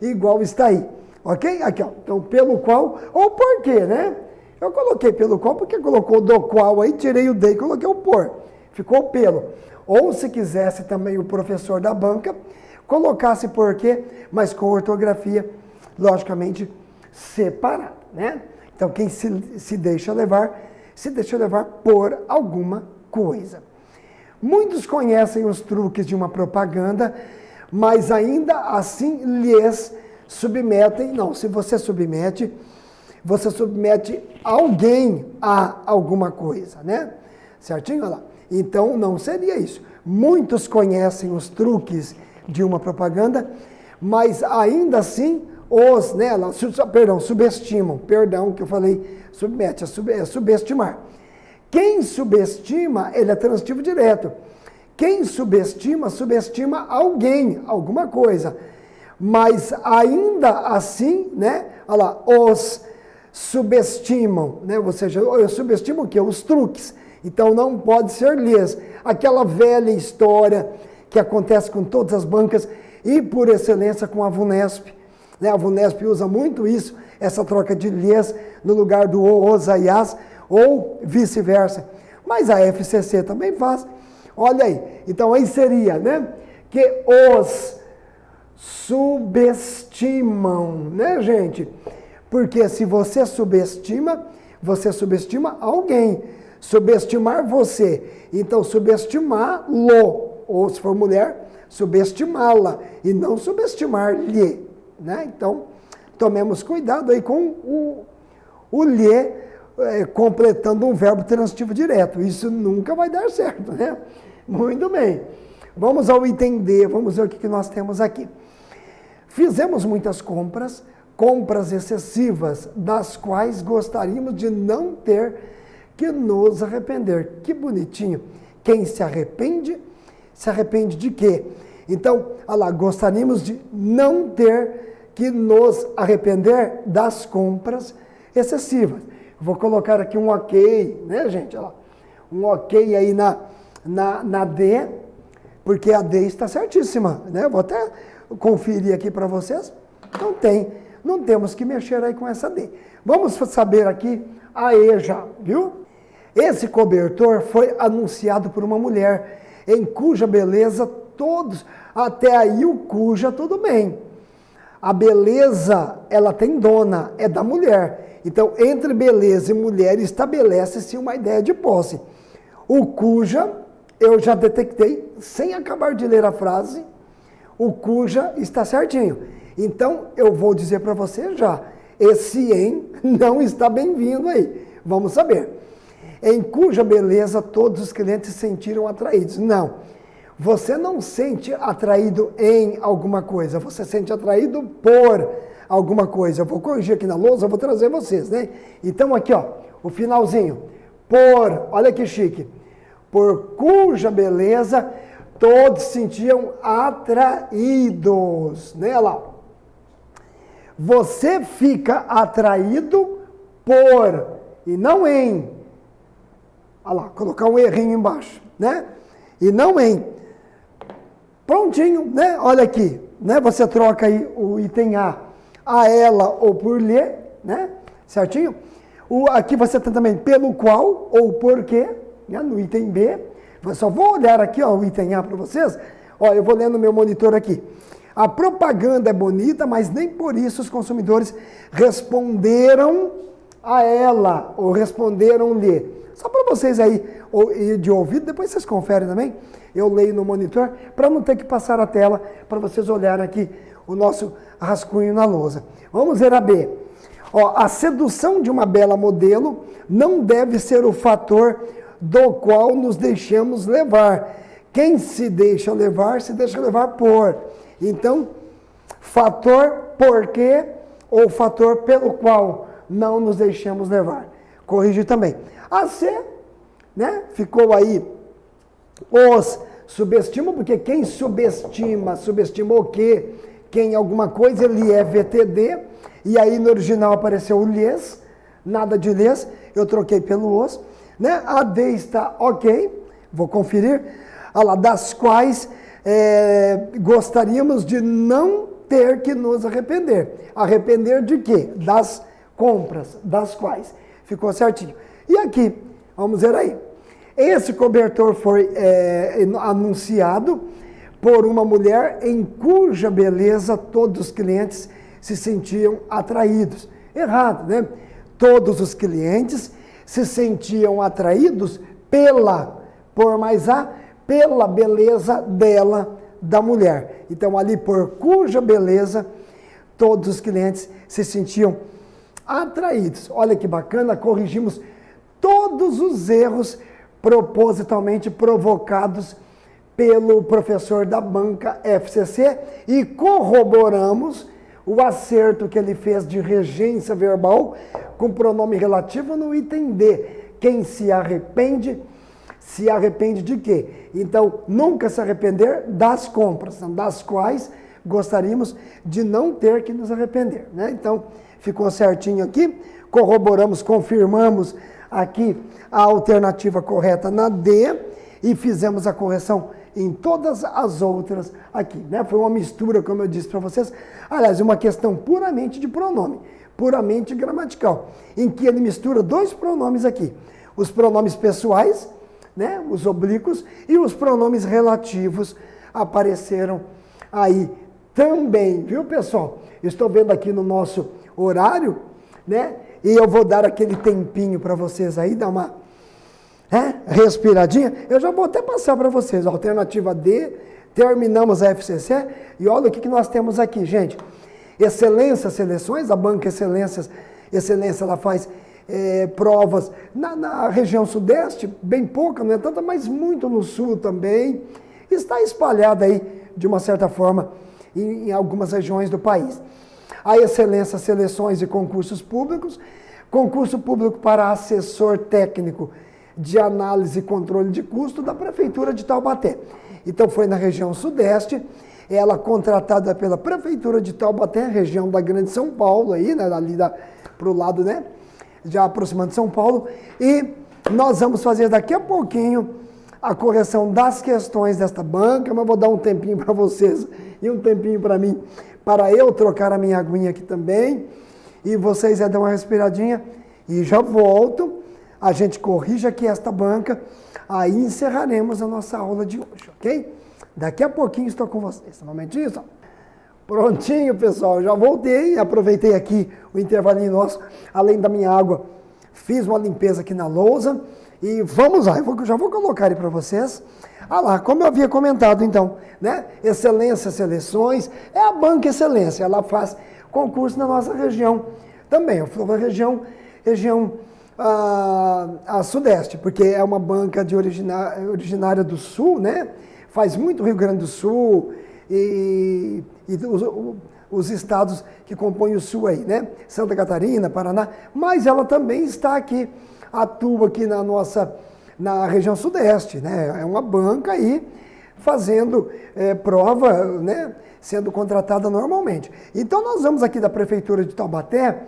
igual está aí. Ok? Aqui, ó. Então, pelo qual, ou por quê, né? Eu coloquei pelo qual, porque colocou do qual aí, tirei o de e coloquei o por. Ficou pelo. Ou, se quisesse também o professor da banca, colocasse por quê, mas com ortografia, logicamente, separada, né? Então, quem se deixa levar por alguma coisa. Muitos conhecem os truques de uma propaganda, mas ainda assim lhes submetem. Não, se você submete alguém a alguma coisa, né? Certinho? Olha lá. Então, não seria isso. Muitos conhecem os truques de uma propaganda, mas ainda assim subestimam. Perdão que eu falei, submete, é subestimar. Quem subestima, ele é transitivo direto. Quem subestima alguém, alguma coisa. Mas ainda assim, né? Olha lá, os subestimam, né? Ou seja, eu subestimo o quê? Os truques. Então não pode ser lhes. Aquela velha história que acontece com todas as bancas e por excelência com a VUNESP. Né? A VUNESP usa muito isso, essa troca de lhes no lugar do os, aias, ou vice-versa. Mas a FCC também faz. Olha aí. Então aí seria, né? Que os subestimam, né, gente? Porque se você subestima alguém. Subestimar você. Então, subestimá-lo. Ou, se for mulher, subestimá-la. E não subestimar-lhe. Né? Então, tomemos cuidado aí com o lhe completando um verbo transitivo direto. Isso nunca vai dar certo, né? Muito bem. Vamos ao item D. Vamos ver o que nós temos aqui. Fizemos muitas compras excessivas, das quais gostaríamos de não ter que nos arrepender. Que bonitinho. Quem se arrepende de quê? Então, olha lá, gostaríamos de não ter que nos arrepender das compras excessivas. Vou colocar aqui um ok, né, gente? Olha lá, um ok aí na D, porque a D está certíssima, né? Vou até conferir aqui para vocês. Não temos que mexer aí com essa D. Vamos saber aqui a E já, viu? Esse cobertor foi anunciado por uma mulher, em cuja beleza todos, até aí o cuja tudo bem. A beleza, ela tem dona, é da mulher. Então, entre beleza e mulher, estabelece-se uma ideia de posse. O cuja, eu já detectei, sem acabar de ler a frase, o cuja está certinho. Então, eu vou dizer para você já, esse em não está bem-vindo aí. Vamos saber. Em cuja beleza todos os clientes se sentiram atraídos. Não. Você não sente atraído em alguma coisa, você sente atraído por alguma coisa. Eu vou corrigir aqui na lousa, eu vou trazer vocês, né? Então aqui, ó, o finalzinho. Olha que chique. Por cuja beleza todos se sentiam atraídos, né? Olha lá. Você fica atraído por e não em. Olha lá, colocar um errinho embaixo, né? E não em. Prontinho, né? Olha aqui, né? Você troca aí o item A ela ou por lhe, né? Certinho? Aqui você tem também pelo qual ou porquê, né? No item B. Eu só vou olhar aqui, ó, o item A para vocês. Ó, eu vou lendo no meu monitor aqui. A propaganda é bonita, mas nem por isso os consumidores responderam a ela ou responderam-lhe. Só para vocês aí, de ouvido, depois vocês conferem também, eu leio no monitor, para não ter que passar a tela, para vocês olharem aqui o nosso rascunho na lousa. Vamos ver a B. Ó, a sedução de uma bela modelo não deve ser o fator do qual nos deixamos levar. Quem se deixa levar por. Então, fator porquê ou fator pelo qual não nos deixamos levar. Corrigir também. A C, né? Ficou aí os subestima, porque quem subestima o quê? Quem alguma coisa, ele é VTD, e aí no original apareceu o lhes, nada de lhes, eu troquei pelo os, né? A D está ok, vou conferir, olha lá, das quais gostaríamos de não ter que nos arrepender. Arrepender de quê? Das compras, das quais. Ficou certinho. E aqui, vamos ver aí. Esse cobertor foi anunciado por uma mulher em cuja beleza todos os clientes se sentiam atraídos. Errado, né? Todos os clientes se sentiam atraídos pela beleza dela, da mulher. Então, ali, por cuja beleza, todos os clientes se sentiam atraídos. Olha que bacana, corrigimos todos os erros propositalmente provocados pelo professor da banca FCC e corroboramos o acerto que ele fez de regência verbal com pronome relativo no item D. Quem se arrepende de quê? Então, nunca se arrepender das compras, das quais gostaríamos de não ter que nos arrepender, né? Então, ficou certinho aqui, corroboramos, confirmamos aqui a alternativa correta na D e fizemos a correção em todas as outras aqui, né? Foi uma mistura, como eu disse para vocês, aliás, uma questão puramente de pronome, puramente gramatical, em que ele mistura dois pronomes aqui, os pronomes pessoais, né, os oblíquos, e os pronomes relativos apareceram aí também, viu, pessoal? Estou vendo aqui no nosso horário, né, e eu vou dar aquele tempinho para vocês aí, dar uma respiradinha. Eu já vou até passar para vocês, alternativa D, terminamos a FCC, e olha o que nós temos aqui, gente. Excelência Seleções, a Banca Excelência ela faz provas na região sudeste, bem pouca, não é tanta, mas muito no sul também. Está espalhada aí, de uma certa forma, em algumas regiões do país. A Excelência Seleções e Concursos Públicos, concurso público para assessor técnico de análise e controle de custo da Prefeitura de Taubaté. Então foi na região sudeste, ela contratada pela Prefeitura de Taubaté, região da Grande São Paulo, aí, né, ali para o lado, né, já aproximando de São Paulo, e nós vamos fazer daqui a pouquinho a correção das questões desta banca, mas vou dar um tempinho para vocês e um tempinho para mim, para eu trocar a minha aguinha aqui também, e vocês dar uma respiradinha, e já volto, a gente corrige aqui esta banca, aí encerraremos a nossa aula de hoje, ok? Daqui a pouquinho estou com vocês, um momentinho só. Prontinho, pessoal, já voltei, aproveitei aqui o intervalinho nosso, além da minha água, fiz uma limpeza aqui na lousa e vamos lá, eu já vou colocar aí para vocês. Ah lá, como eu havia comentado então, né? Excelência Seleções, é a Banca Excelência, ela faz concurso na nossa região também, eu falo região a sudeste, porque é uma banca originária do sul, né? Faz muito Rio Grande do Sul, e os estados que compõem o sul aí, né? Santa Catarina, Paraná, mas ela também está aqui, atua aqui na região sudeste, né? É uma banca aí fazendo prova, né? Sendo contratada normalmente. Então nós vamos aqui da Prefeitura de Taubaté,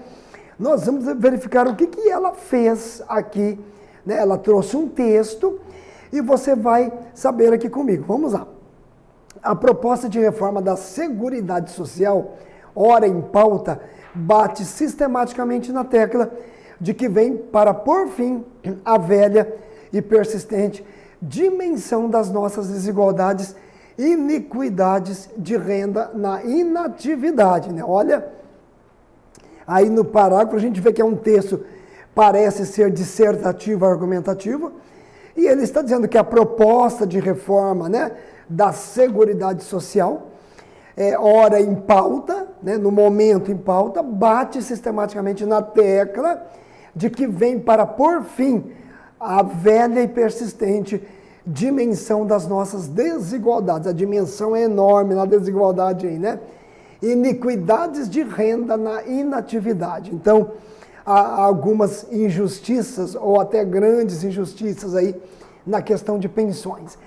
nós vamos verificar o que ela fez aqui, né? Ela trouxe um texto e você vai saber aqui comigo. Vamos lá. A proposta de reforma da Seguridade Social, ora em pauta, bate sistematicamente na tecla de que vem para pôr fim à velha e persistente dimensão das nossas desigualdades e iniquidades de renda na inatividade, né? Olha, aí no parágrafo a gente vê que é um texto, parece ser dissertativo, argumentativo, e ele está dizendo que a proposta de reforma, né, da Seguridade Social, ora em pauta, né, no momento em pauta, bate sistematicamente na tecla de que vem para pôr fim à velha e persistente dimensão das nossas desigualdades. A dimensão é enorme na desigualdade aí, né? Iniquidades de renda na inatividade. Então, há algumas injustiças, ou até grandes injustiças aí, na questão de pensões.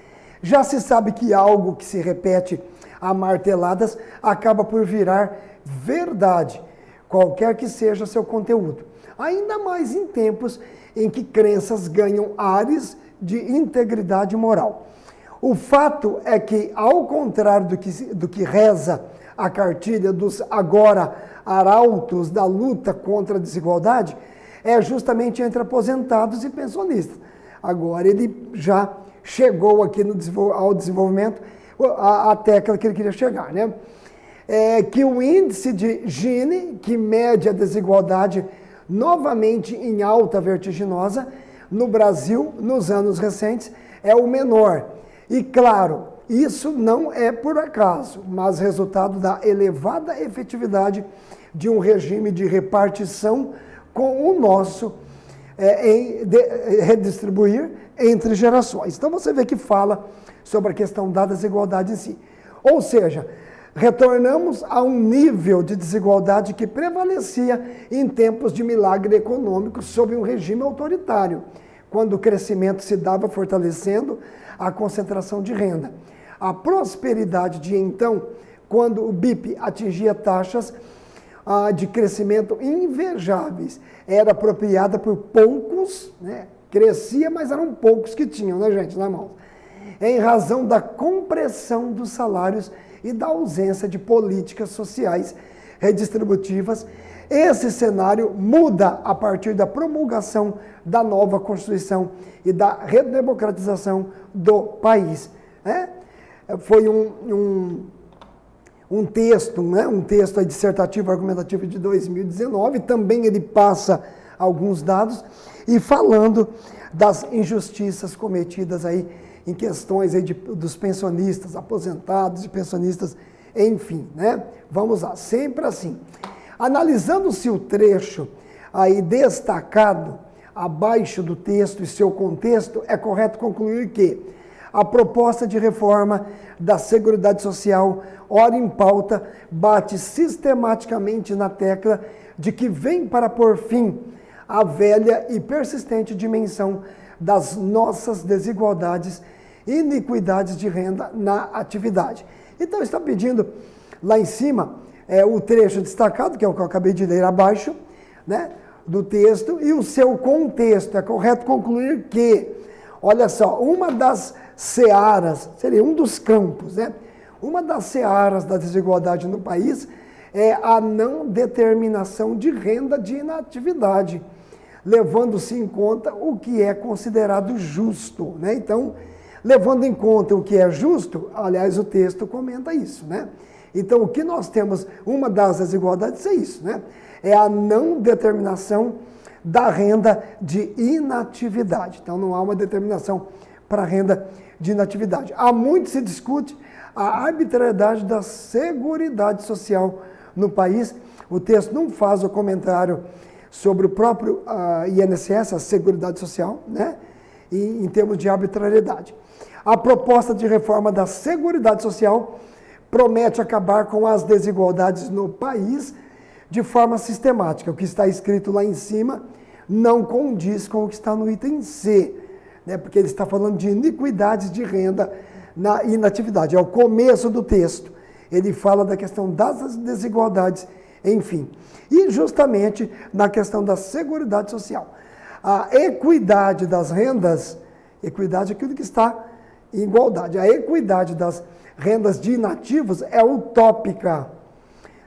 Já se sabe que algo que se repete a marteladas acaba por virar verdade, qualquer que seja seu conteúdo. Ainda mais em tempos em que crenças ganham ares de integridade moral. O fato é que, ao contrário do que reza a cartilha dos agora arautos da luta contra a desigualdade, é justamente entre aposentados e pensionistas. Agora ele já chegou aqui ao desenvolvimento, a tecla que ele queria chegar, né? Que o índice de Gini, que mede a desigualdade novamente em alta vertiginosa, no Brasil, nos anos recentes, é o menor. E claro, isso não é por acaso, mas resultado da elevada efetividade de um regime de repartição com o nosso redistribuir entre gerações. Então você vê que fala sobre a questão da desigualdade em si. Ou seja, retornamos a um nível de desigualdade que prevalecia em tempos de milagre econômico sob um regime autoritário, quando o crescimento se dava fortalecendo a concentração de renda. A prosperidade de então, quando o BIP atingia taxas de crescimento invejáveis, era apropriada por poucos, né? Crescia, mas eram poucos que tinham, né, gente, na mão. Em razão da compressão dos salários e da ausência de políticas sociais redistributivas, esse cenário muda a partir da promulgação da nova Constituição e da redemocratização do país. Né? Foi um texto, né? Um texto dissertativo argumentativo de 2019, também ele passa alguns dados e falando das injustiças cometidas aí em questões aí dos pensionistas, aposentados e pensionistas, enfim, né? Vamos lá, sempre assim. Analisando-se o trecho aí destacado abaixo do texto e seu contexto, é correto concluir que a proposta de reforma da Seguridade Social, ora em pauta, bate sistematicamente na tecla de que vem para pôr fim à velha e persistente dimensão das nossas desigualdades e iniquidades de renda na atividade. Então, está pedindo lá em cima o trecho destacado, que é o que eu acabei de ler abaixo, né, do texto, e o seu contexto. É correto concluir que, olha só, uma das searas, seria um dos campos, né? Uma das searas da desigualdade no país é a não determinação de renda de inatividade, levando-se em conta o que é considerado justo, né? Então, levando em conta o que é justo, aliás, o texto comenta isso, né? Então, o que nós temos, uma das desigualdades é isso, né? É a não determinação da renda de inatividade. Então, não há uma determinação para a renda de inatividade. Há muito se discute a arbitrariedade da Seguridade Social no país. O texto não faz o comentário sobre o próprio INSS, a Seguridade Social, né? E, em termos de arbitrariedade. A proposta de reforma da Seguridade Social promete acabar com as desigualdades no país de forma sistemática. O que está escrito lá em cima não condiz com o que está no item C, né? Porque ele está falando de iniquidades de renda na inatividade. É o começo do texto. Ele fala da questão das desigualdades, enfim. E justamente na questão da Seguridade Social. A equidade das rendas, equidade é aquilo que está em igualdade. A equidade das rendas de inativos é utópica,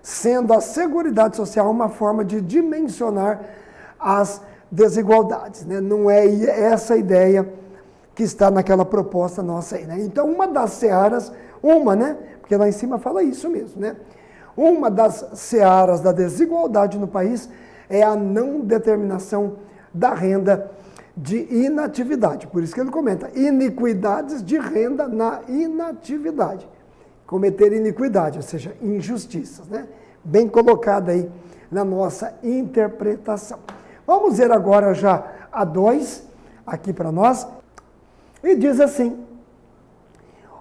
sendo a Seguridade Social uma forma de dimensionar as desigualdades, né? Não é essa a ideia que está naquela proposta nossa aí, né? Então, uma das searas, né? Porque lá em cima fala isso mesmo, né? Uma das searas da desigualdade no país é a não determinação da renda de inatividade. Por isso que ele comenta, iniquidades de renda na inatividade. Cometer iniquidade, ou seja, injustiças, né? Bem colocada aí na nossa interpretação. Vamos ver agora já a 2, aqui para nós, e diz assim,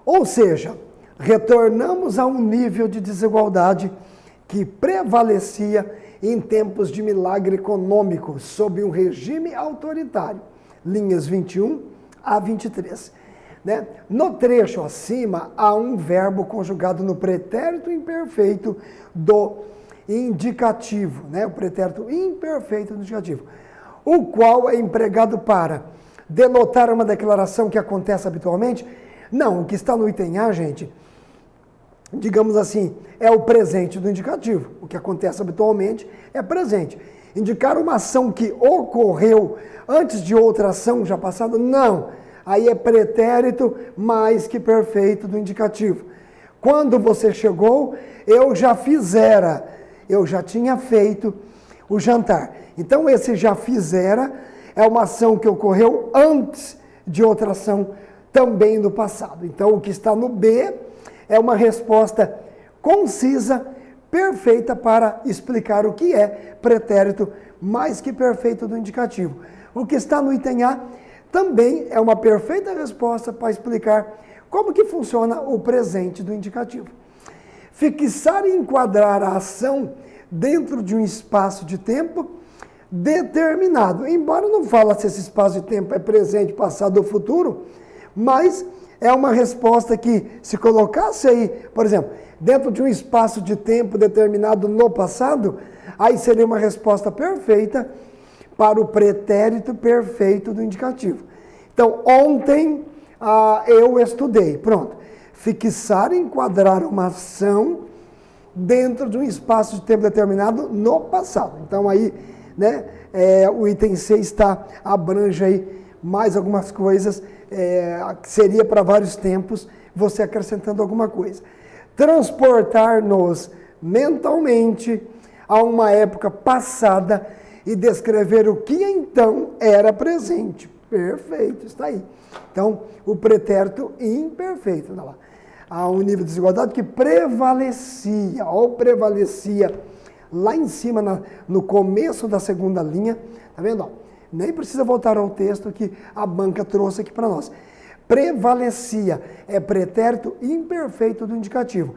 ou seja, retornamos a um nível de desigualdade que prevalecia em tempos de milagre econômico, sob um regime autoritário, linhas 21 a 23. Né? No trecho acima, há um verbo conjugado no pretérito imperfeito do indicativo, né? O pretérito imperfeito do indicativo, o qual é empregado para denotar uma declaração que acontece habitualmente. Não, o que está no item A, gente, digamos assim, é o presente do indicativo. O que acontece habitualmente é presente. Indicar uma ação que ocorreu antes de outra ação já passada, não. Aí é pretérito mais que perfeito do indicativo. Quando você chegou, eu já fizera, eu já tinha feito o jantar. Então, esse já fizera é uma ação que ocorreu antes de outra ação também no passado. Então, o que está no B é uma resposta concisa, perfeita para explicar o que é pretérito mais que perfeito do indicativo. O que está no item A também é uma perfeita resposta para explicar como que funciona o presente do indicativo. Fixar e enquadrar a ação dentro de um espaço de tempo determinado. Embora não fale se esse espaço de tempo é presente, passado ou futuro, mas é uma resposta que, se colocasse aí, por exemplo, dentro de um espaço de tempo determinado no passado, aí seria uma resposta perfeita para o pretérito perfeito do indicativo. Então, ontem eu estudei. Pronto. Fixar e enquadrar uma ação dentro de um espaço de tempo determinado no passado. Então, aí, né, o item C abrange aí mais algumas coisas, que seria para vários tempos, você acrescentando alguma coisa. Transportar-nos mentalmente a uma época passada e descrever o que então era presente. Perfeito, está aí. Então, o pretérito imperfeito. Olha lá. Há um nível de desigualdade que prevalecia, ou prevalecia lá em cima, no começo da segunda linha. Tá vendo? Ó, nem precisa voltar ao texto que a banca trouxe aqui para nós. Prevalecia é pretérito imperfeito do indicativo.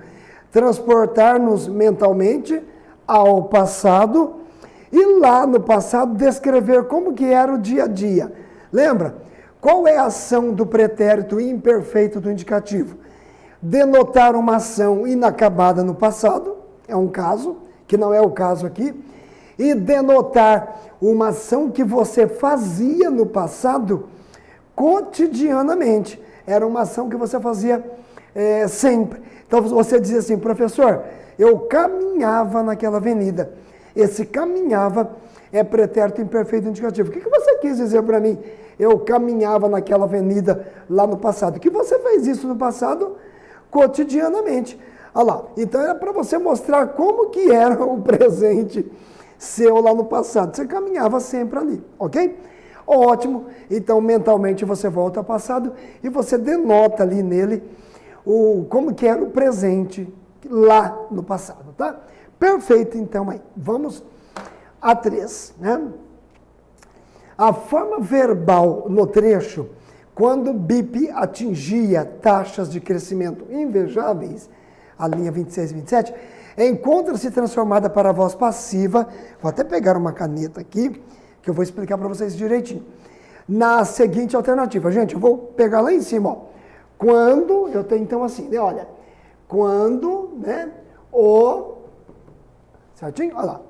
Transportar-nos mentalmente ao passado e lá no passado descrever como que era o dia a dia. Lembra? Qual é a ação do pretérito imperfeito do indicativo? Denotar uma ação inacabada no passado, é um caso, que não é o caso aqui, e denotar uma ação que você fazia no passado cotidianamente. Era uma ação que você fazia sempre. Então você dizia assim, professor, eu caminhava naquela avenida. Esse caminhava é pretérito imperfeito indicativo. O que você quis dizer para mim? Eu caminhava naquela avenida lá no passado. Que você fez isso no passado cotidianamente. Olha lá. Então era para você mostrar como que era o presente seu lá no passado. Você caminhava sempre ali, ok? Ótimo. Então mentalmente você volta ao passado e você denota ali nele como que era o presente lá no passado, tá? Perfeito, então, aí. Vamos a 3, né? A forma verbal no trecho, quando BIP atingia taxas de crescimento invejáveis, a linha 26 e 27, encontra-se transformada para a voz passiva, vou até pegar uma caneta aqui, que eu vou explicar para vocês direitinho, na seguinte alternativa. Gente, eu vou pegar lá em cima, ó. Quando, eu tenho então assim, né? Olha, quando, né, certinho? Olha lá.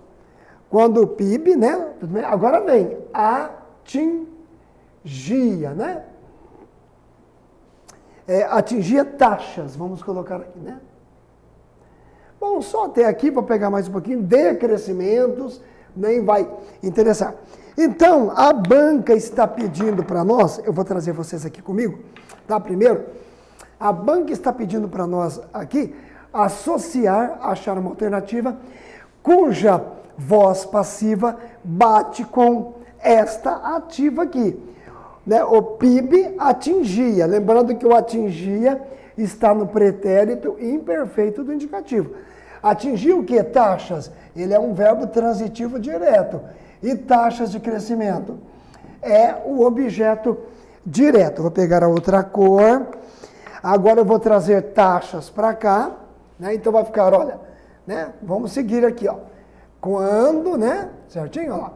Quando o PIB, né? Tudo bem? Agora vem, atingia, né? Atingia taxas, vamos colocar aqui, né? Bom, só até aqui, vou pegar mais um pouquinho, decrescimentos, nem vai interessar. Então, a banca está pedindo para nós, eu vou trazer vocês aqui comigo, tá? Primeiro, a banca está pedindo para nós aqui associar, achar uma alternativa cuja voz passiva bate com esta ativa aqui. Né? O PIB atingia, lembrando que o atingia está no pretérito imperfeito do indicativo. Atingir o que? Taxas. Ele é um verbo transitivo direto. E taxas de crescimento é o objeto direto. Vou pegar a outra cor. Agora eu vou trazer taxas para cá. Né? Então vai ficar, olha, né? Vamos seguir aqui, ó. Quando, né? Certinho? Ó.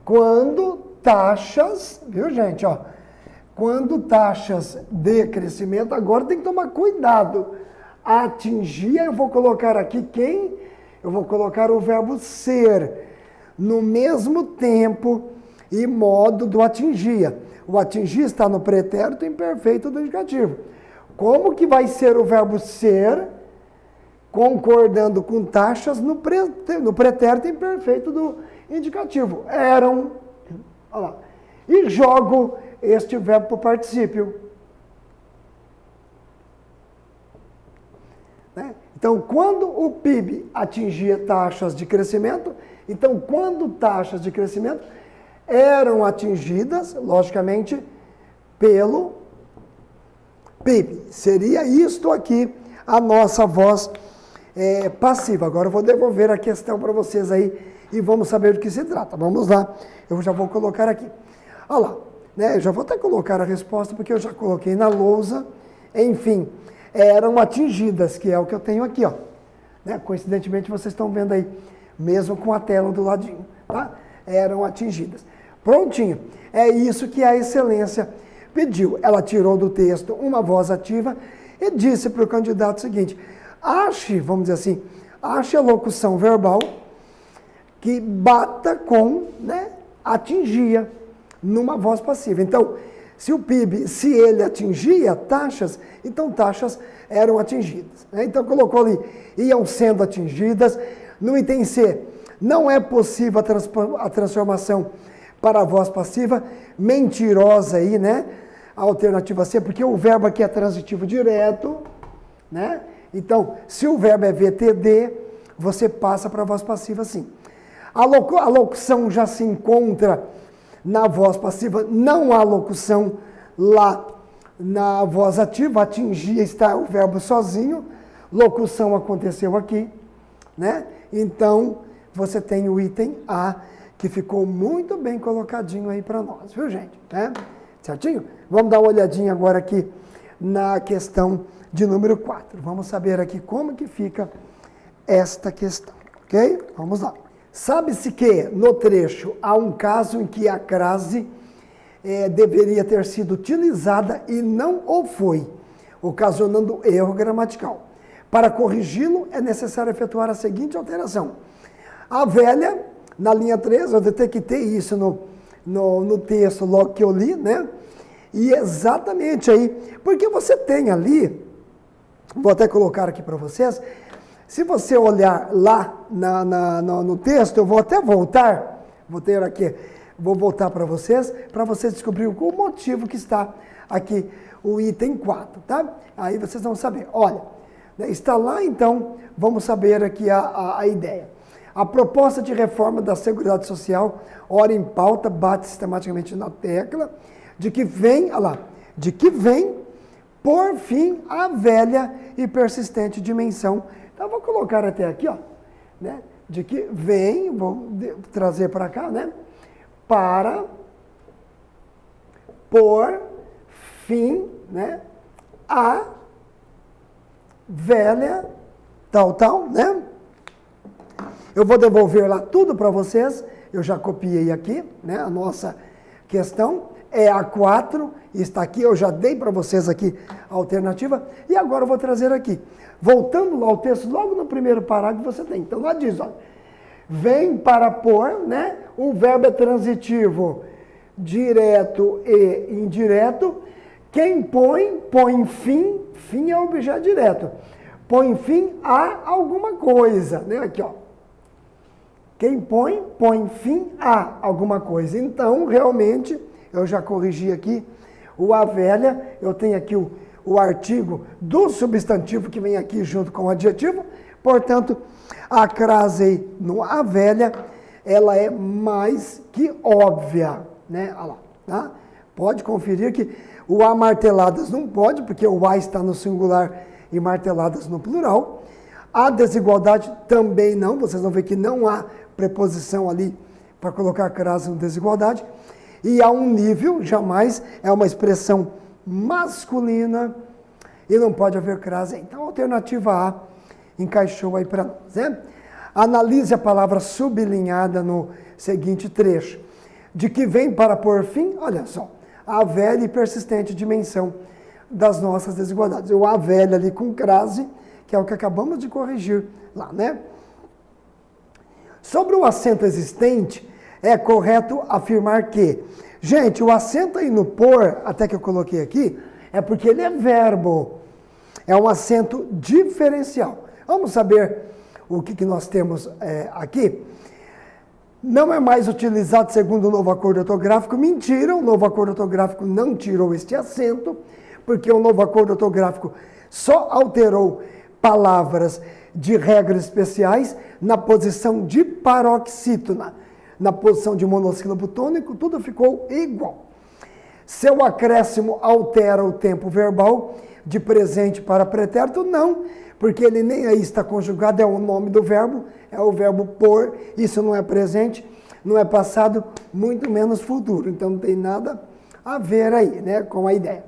Quando taxas, viu, gente? Ó. Quando taxas de crescimento, agora tem que tomar cuidado. Atingia, eu vou colocar aqui quem? Eu vou colocar o verbo ser no mesmo tempo e modo do atingia. O atingir está no pretérito imperfeito do indicativo. Como que vai ser o verbo ser concordando com taxas no pretérito imperfeito do indicativo? Eram. Olha lá. E jogo este verbo para o particípio. Né? Então, quando o PIB atingia taxas de crescimento, Então, quando taxas de crescimento eram atingidas, logicamente, pelo PIB. Seria isto aqui a nossa voz passiva. Agora eu vou devolver a questão para vocês aí e vamos saber do que se trata. Vamos lá, eu já vou colocar aqui. Olha lá, né? Eu já vou até colocar a resposta porque eu já coloquei na lousa. Enfim, eram atingidas, que é o que eu tenho aqui, ó. Né? Coincidentemente, vocês estão vendo aí, mesmo com a tela do ladinho, tá? Eram atingidas. Prontinho. É isso que a excelência pediu. Ela tirou do texto uma voz ativa e disse para o candidato o seguinte: ache, vamos dizer assim, ache a locução verbal que bata com, né, atingia, numa voz passiva. Então, se o PIB, se ele atingia taxas, então taxas eram atingidas. Né? Então, colocou ali, iam sendo atingidas. No item C, não é possível a transformação para a voz passiva, mentirosa aí, né? A alternativa C, porque o verbo aqui é transitivo direto, né? Então, se o verbo é VTD, você passa para a voz passiva sim. A locução já se encontra na voz passiva, não há locução lá na voz ativa, atingir está o verbo sozinho, locução aconteceu aqui, né? Então, você tem o item A, que ficou muito bem colocadinho aí para nós, viu, gente? Né? Certinho? Vamos dar uma olhadinha agora aqui na questão de número 4. Vamos saber aqui como que fica esta questão, ok? Vamos lá. Sabe-se que no trecho há um caso em que a crase deveria ter sido utilizada e não o foi, ocasionando erro gramatical. Para corrigi-lo, é necessário efetuar a seguinte alteração. A velha, na linha 3, eu detectei isso no texto logo que eu li, né? E exatamente aí, porque você tem ali, vou até colocar aqui para vocês, se você olhar lá no texto, eu vou até voltar, vou voltar para vocês descobrirem o motivo que está aqui o item 4, tá? Aí vocês vão saber. Olha, está lá então, vamos saber aqui a ideia. A proposta de reforma da Seguridade Social, ora em pauta, bate sistematicamente na tecla, de que vem, olha lá, de que vem, por fim, a velha e persistente dimensão. Então, eu vou colocar até aqui, ó, né, de que vem, vou trazer para cá, né, para, por fim, né, a velha, tal, né? Eu vou devolver lá tudo para vocês, eu já copiei aqui, né, a nossa questão é a 4, está aqui, eu já dei para vocês aqui a alternativa, e agora eu vou trazer aqui. Voltando lá ao texto, logo no primeiro parágrafo você tem, então lá diz, ó, vem para pôr, né, o verbo é transitivo, direto e indireto, quem põe fim, fim é objeto direto, põe fim a alguma coisa, né, aqui ó. Quem põe fim a alguma coisa. Então, realmente, eu já corrigi aqui o a velha, eu tenho aqui o artigo do substantivo que vem aqui junto com o adjetivo, portanto, a crase no a velha, ela é mais que óbvia, né? Olha lá, tá? Pode conferir que o a marteladas não pode, porque o a está no singular e marteladas no plural. A desigualdade também não, vocês vão ver que não há preposição ali para colocar crase no desigualdade. E há um nível, jamais é uma expressão masculina e não pode haver crase. Então, a alternativa A encaixou aí para nós, né? Analise a palavra sublinhada no seguinte trecho. De que vem para por fim, olha só, a velha e persistente dimensão das nossas desigualdades. O a velha ali com crase, que é o que acabamos de corrigir lá, né? Sobre o acento existente, é correto afirmar que, gente, o acento aí no por, até que eu coloquei aqui, é porque ele é verbo. É um acento diferencial. Vamos saber o que nós temos aqui? Não é mais utilizado segundo o novo acordo ortográfico. Mentira, o novo acordo ortográfico não tirou este acento, porque o novo acordo ortográfico só alterou palavras de regras especiais na posição de paroxítona. Na posição de monossílabo tônico, tudo ficou igual. Seu acréscimo altera o tempo verbal de presente para pretérito? Não, porque ele nem aí está conjugado, é o nome do verbo, é o verbo por, isso não é presente, não é passado, muito menos futuro. Então não tem nada a ver aí, né, com a ideia.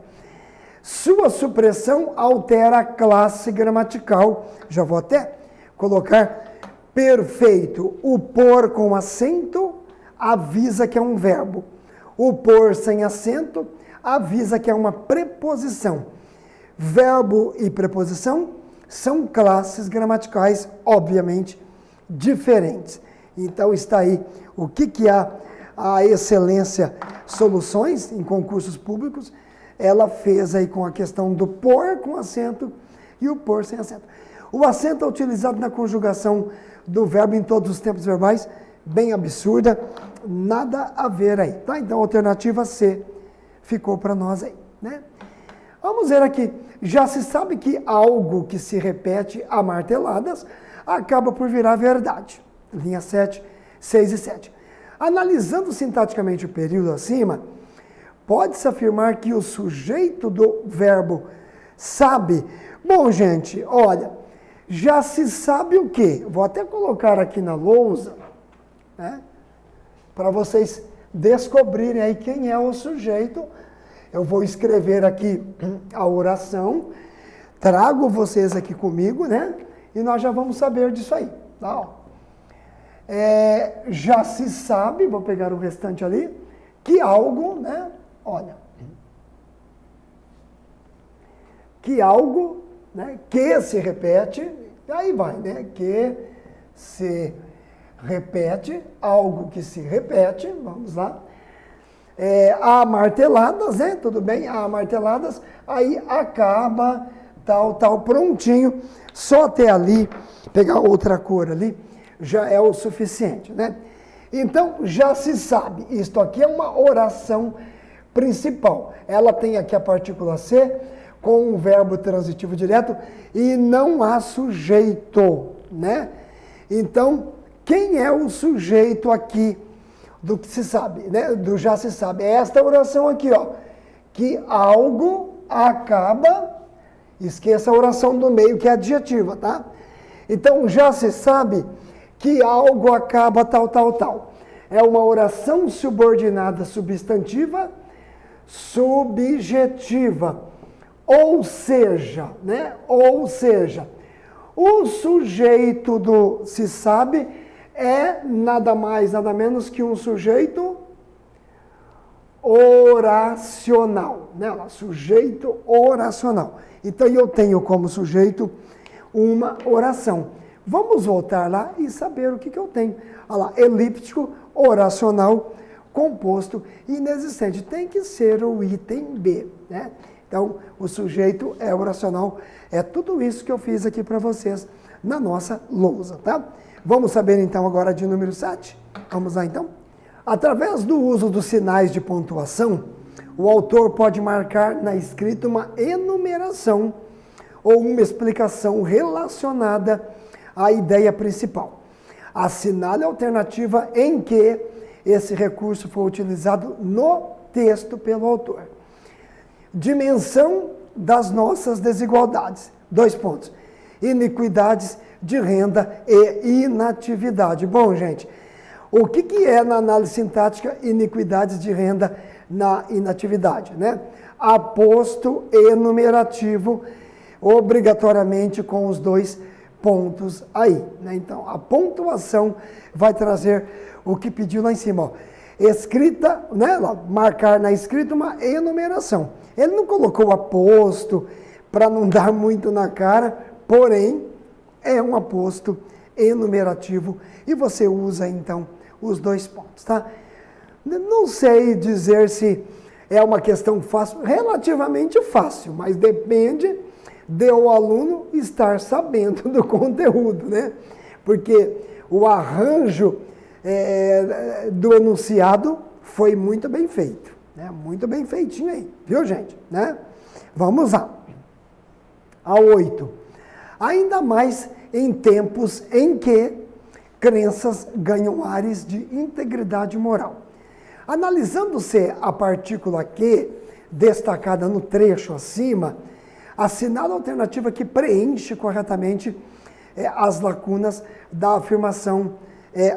Sua supressão altera a classe gramatical. Já vou até colocar perfeito. O por com acento avisa que é um verbo. O por sem acento avisa que é uma preposição. Verbo e preposição são classes gramaticais, obviamente, diferentes. Então está aí o que a Excelência Soluções em concursos públicos, ela fez aí com a questão do por com acento e o por sem acento. O acento é utilizado na conjugação do verbo em todos os tempos verbais, bem absurda, nada a ver aí. Tá? Então a alternativa C ficou para nós aí, né? Vamos ver aqui. Já se sabe que algo que se repete a marteladas acaba por virar verdade. Linha 7, 6 e 7. Analisando sintaticamente o período acima, pode-se afirmar que o sujeito do verbo sabe. Bom, gente, olha, já se sabe o quê? Vou até colocar aqui na lousa, né, para vocês descobrirem aí quem é o sujeito. Eu vou escrever aqui a oração, trago vocês aqui comigo, né? E nós já vamos saber disso aí, tá? Já se sabe, vou pegar o restante ali, que algo, né? Olha, que algo, né? Que se repete, aí vai, né? Que se repete, algo que se repete, vamos lá. Há marteladas, né? Tudo bem, há marteladas, aí acaba, tal, prontinho, só até ali, pegar outra cor ali, já é o suficiente, né? Então, já se sabe, isto aqui é uma oração principal. Ela tem aqui a partícula C com um verbo transitivo direto e não há sujeito, né? Então, quem é o sujeito aqui do que se sabe, né? Do já se sabe? É esta oração aqui, ó. Que algo acaba, esqueça a oração do meio que é adjetiva, tá? Então, já se sabe que algo acaba tal. É uma oração subordinada substantiva, subjetiva. Ou seja, né? Ou seja, o sujeito do se sabe é nada mais, nada menos que um sujeito oracional, né? Sujeito oracional. Então, eu tenho como sujeito uma oração. Vamos voltar lá e saber o que eu tenho. Olha lá, elíptico, oracional, composto, inexistente. Tem que ser o item B, né? Então, o sujeito é oracional. É tudo isso que eu fiz aqui para vocês na nossa lousa, tá? Vamos saber então agora de número 7? Vamos lá então? Através do uso dos sinais de pontuação, o autor pode marcar na escrita uma enumeração ou uma explicação relacionada à ideia principal. Assinale a alternativa em que esse recurso foi utilizado no texto pelo autor. Dimensão das nossas desigualdades. 2 pontos. Iniquidades de renda e inatividade. Bom, gente, o que é na análise sintática iniquidades de renda na inatividade, né? Aposto enumerativo, obrigatoriamente com os 2 pontos aí, né? Então, a pontuação vai trazer o que pediu lá em cima, ó. Escrita, né? Marcar na escrita uma enumeração. Ele não colocou aposto para não dar muito na cara, porém, é um aposto enumerativo e você usa, então, os 2 pontos, tá? Não sei dizer se é uma questão fácil, relativamente fácil, mas depende de o aluno estar sabendo do conteúdo, né? Porque o arranjo do enunciado foi muito bem feito, né? Muito bem feitinho aí, viu, gente? Né? Vamos lá. A 8. Ainda mais em tempos em que crenças ganham ares de integridade moral. Analisando-se a partícula Q, destacada no trecho acima, assinala a alternativa que preenche corretamente as lacunas da afirmação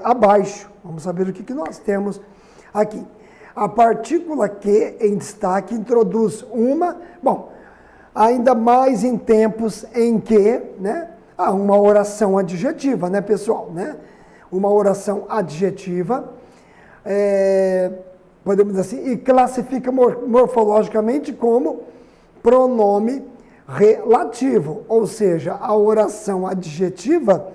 abaixo. Vamos saber o que nós temos aqui. A partícula Q em destaque introduz ainda mais em tempos em que, né, há uma oração adjetiva, né, pessoal, né? Uma oração adjetiva, podemos dizer assim, e classifica morfologicamente como pronome relativo, ou seja, a oração adjetiva,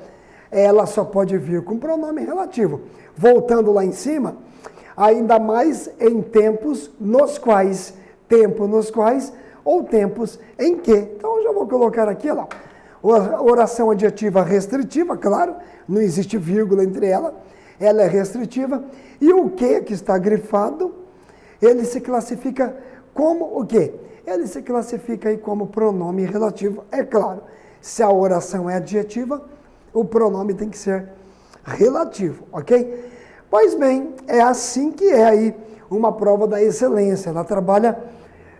ela só pode vir com pronome relativo. Voltando lá em cima, ainda mais em tempos nos quais, ou tempos em que. Então, eu já vou colocar aqui, ó, oração adjetiva restritiva, claro, não existe vírgula entre ela é restritiva, e o que está grifado, ele se classifica como o quê? Ele se classifica aí como pronome relativo, é claro. Se a oração é adjetiva, o pronome tem que ser relativo, ok? Pois bem, é assim que é aí uma prova da excelência. Ela trabalha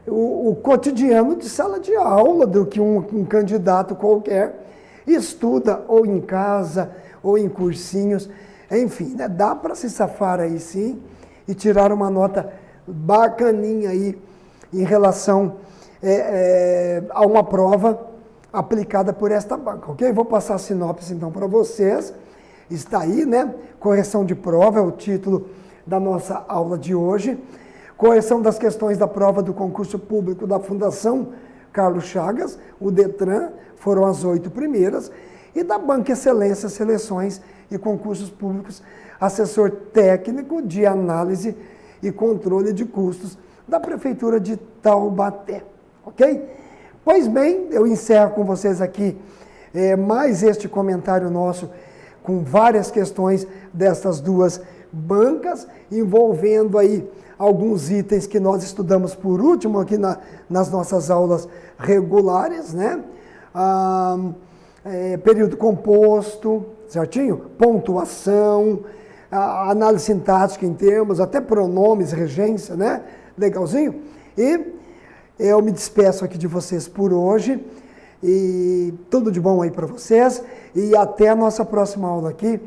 o cotidiano de sala de aula do que um candidato qualquer estuda, ou em casa, ou em cursinhos, enfim, né? Dá para se safar aí sim e tirar uma nota bacaninha aí em relação a uma prova aplicada por esta banca, ok? Vou passar a sinopse então para vocês. Está aí, né? Correção de prova é o título da nossa aula de hoje. Correção das questões da prova do concurso público da Fundação Carlos Chagas, o Detran, foram as 8 primeiras, e da Banca Excelência Seleções e Concursos Públicos, assessor técnico de análise e controle de custos da Prefeitura de Taubaté, ok? Pois bem, eu encerro com vocês aqui mais este comentário nosso com várias questões dessas duas bancas, envolvendo aí alguns itens que nós estudamos por último aqui nas nossas aulas regulares, né? Período composto, certinho? Pontuação, análise sintática em termos, até pronomes, regência, né? Legalzinho? E eu me despeço aqui de vocês por hoje. E tudo de bom aí para vocês. E até a nossa próxima aula aqui.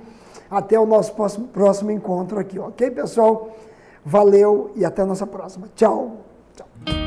Até o nosso próximo encontro aqui, ok, pessoal? Valeu e até a nossa próxima. Tchau. Tchau.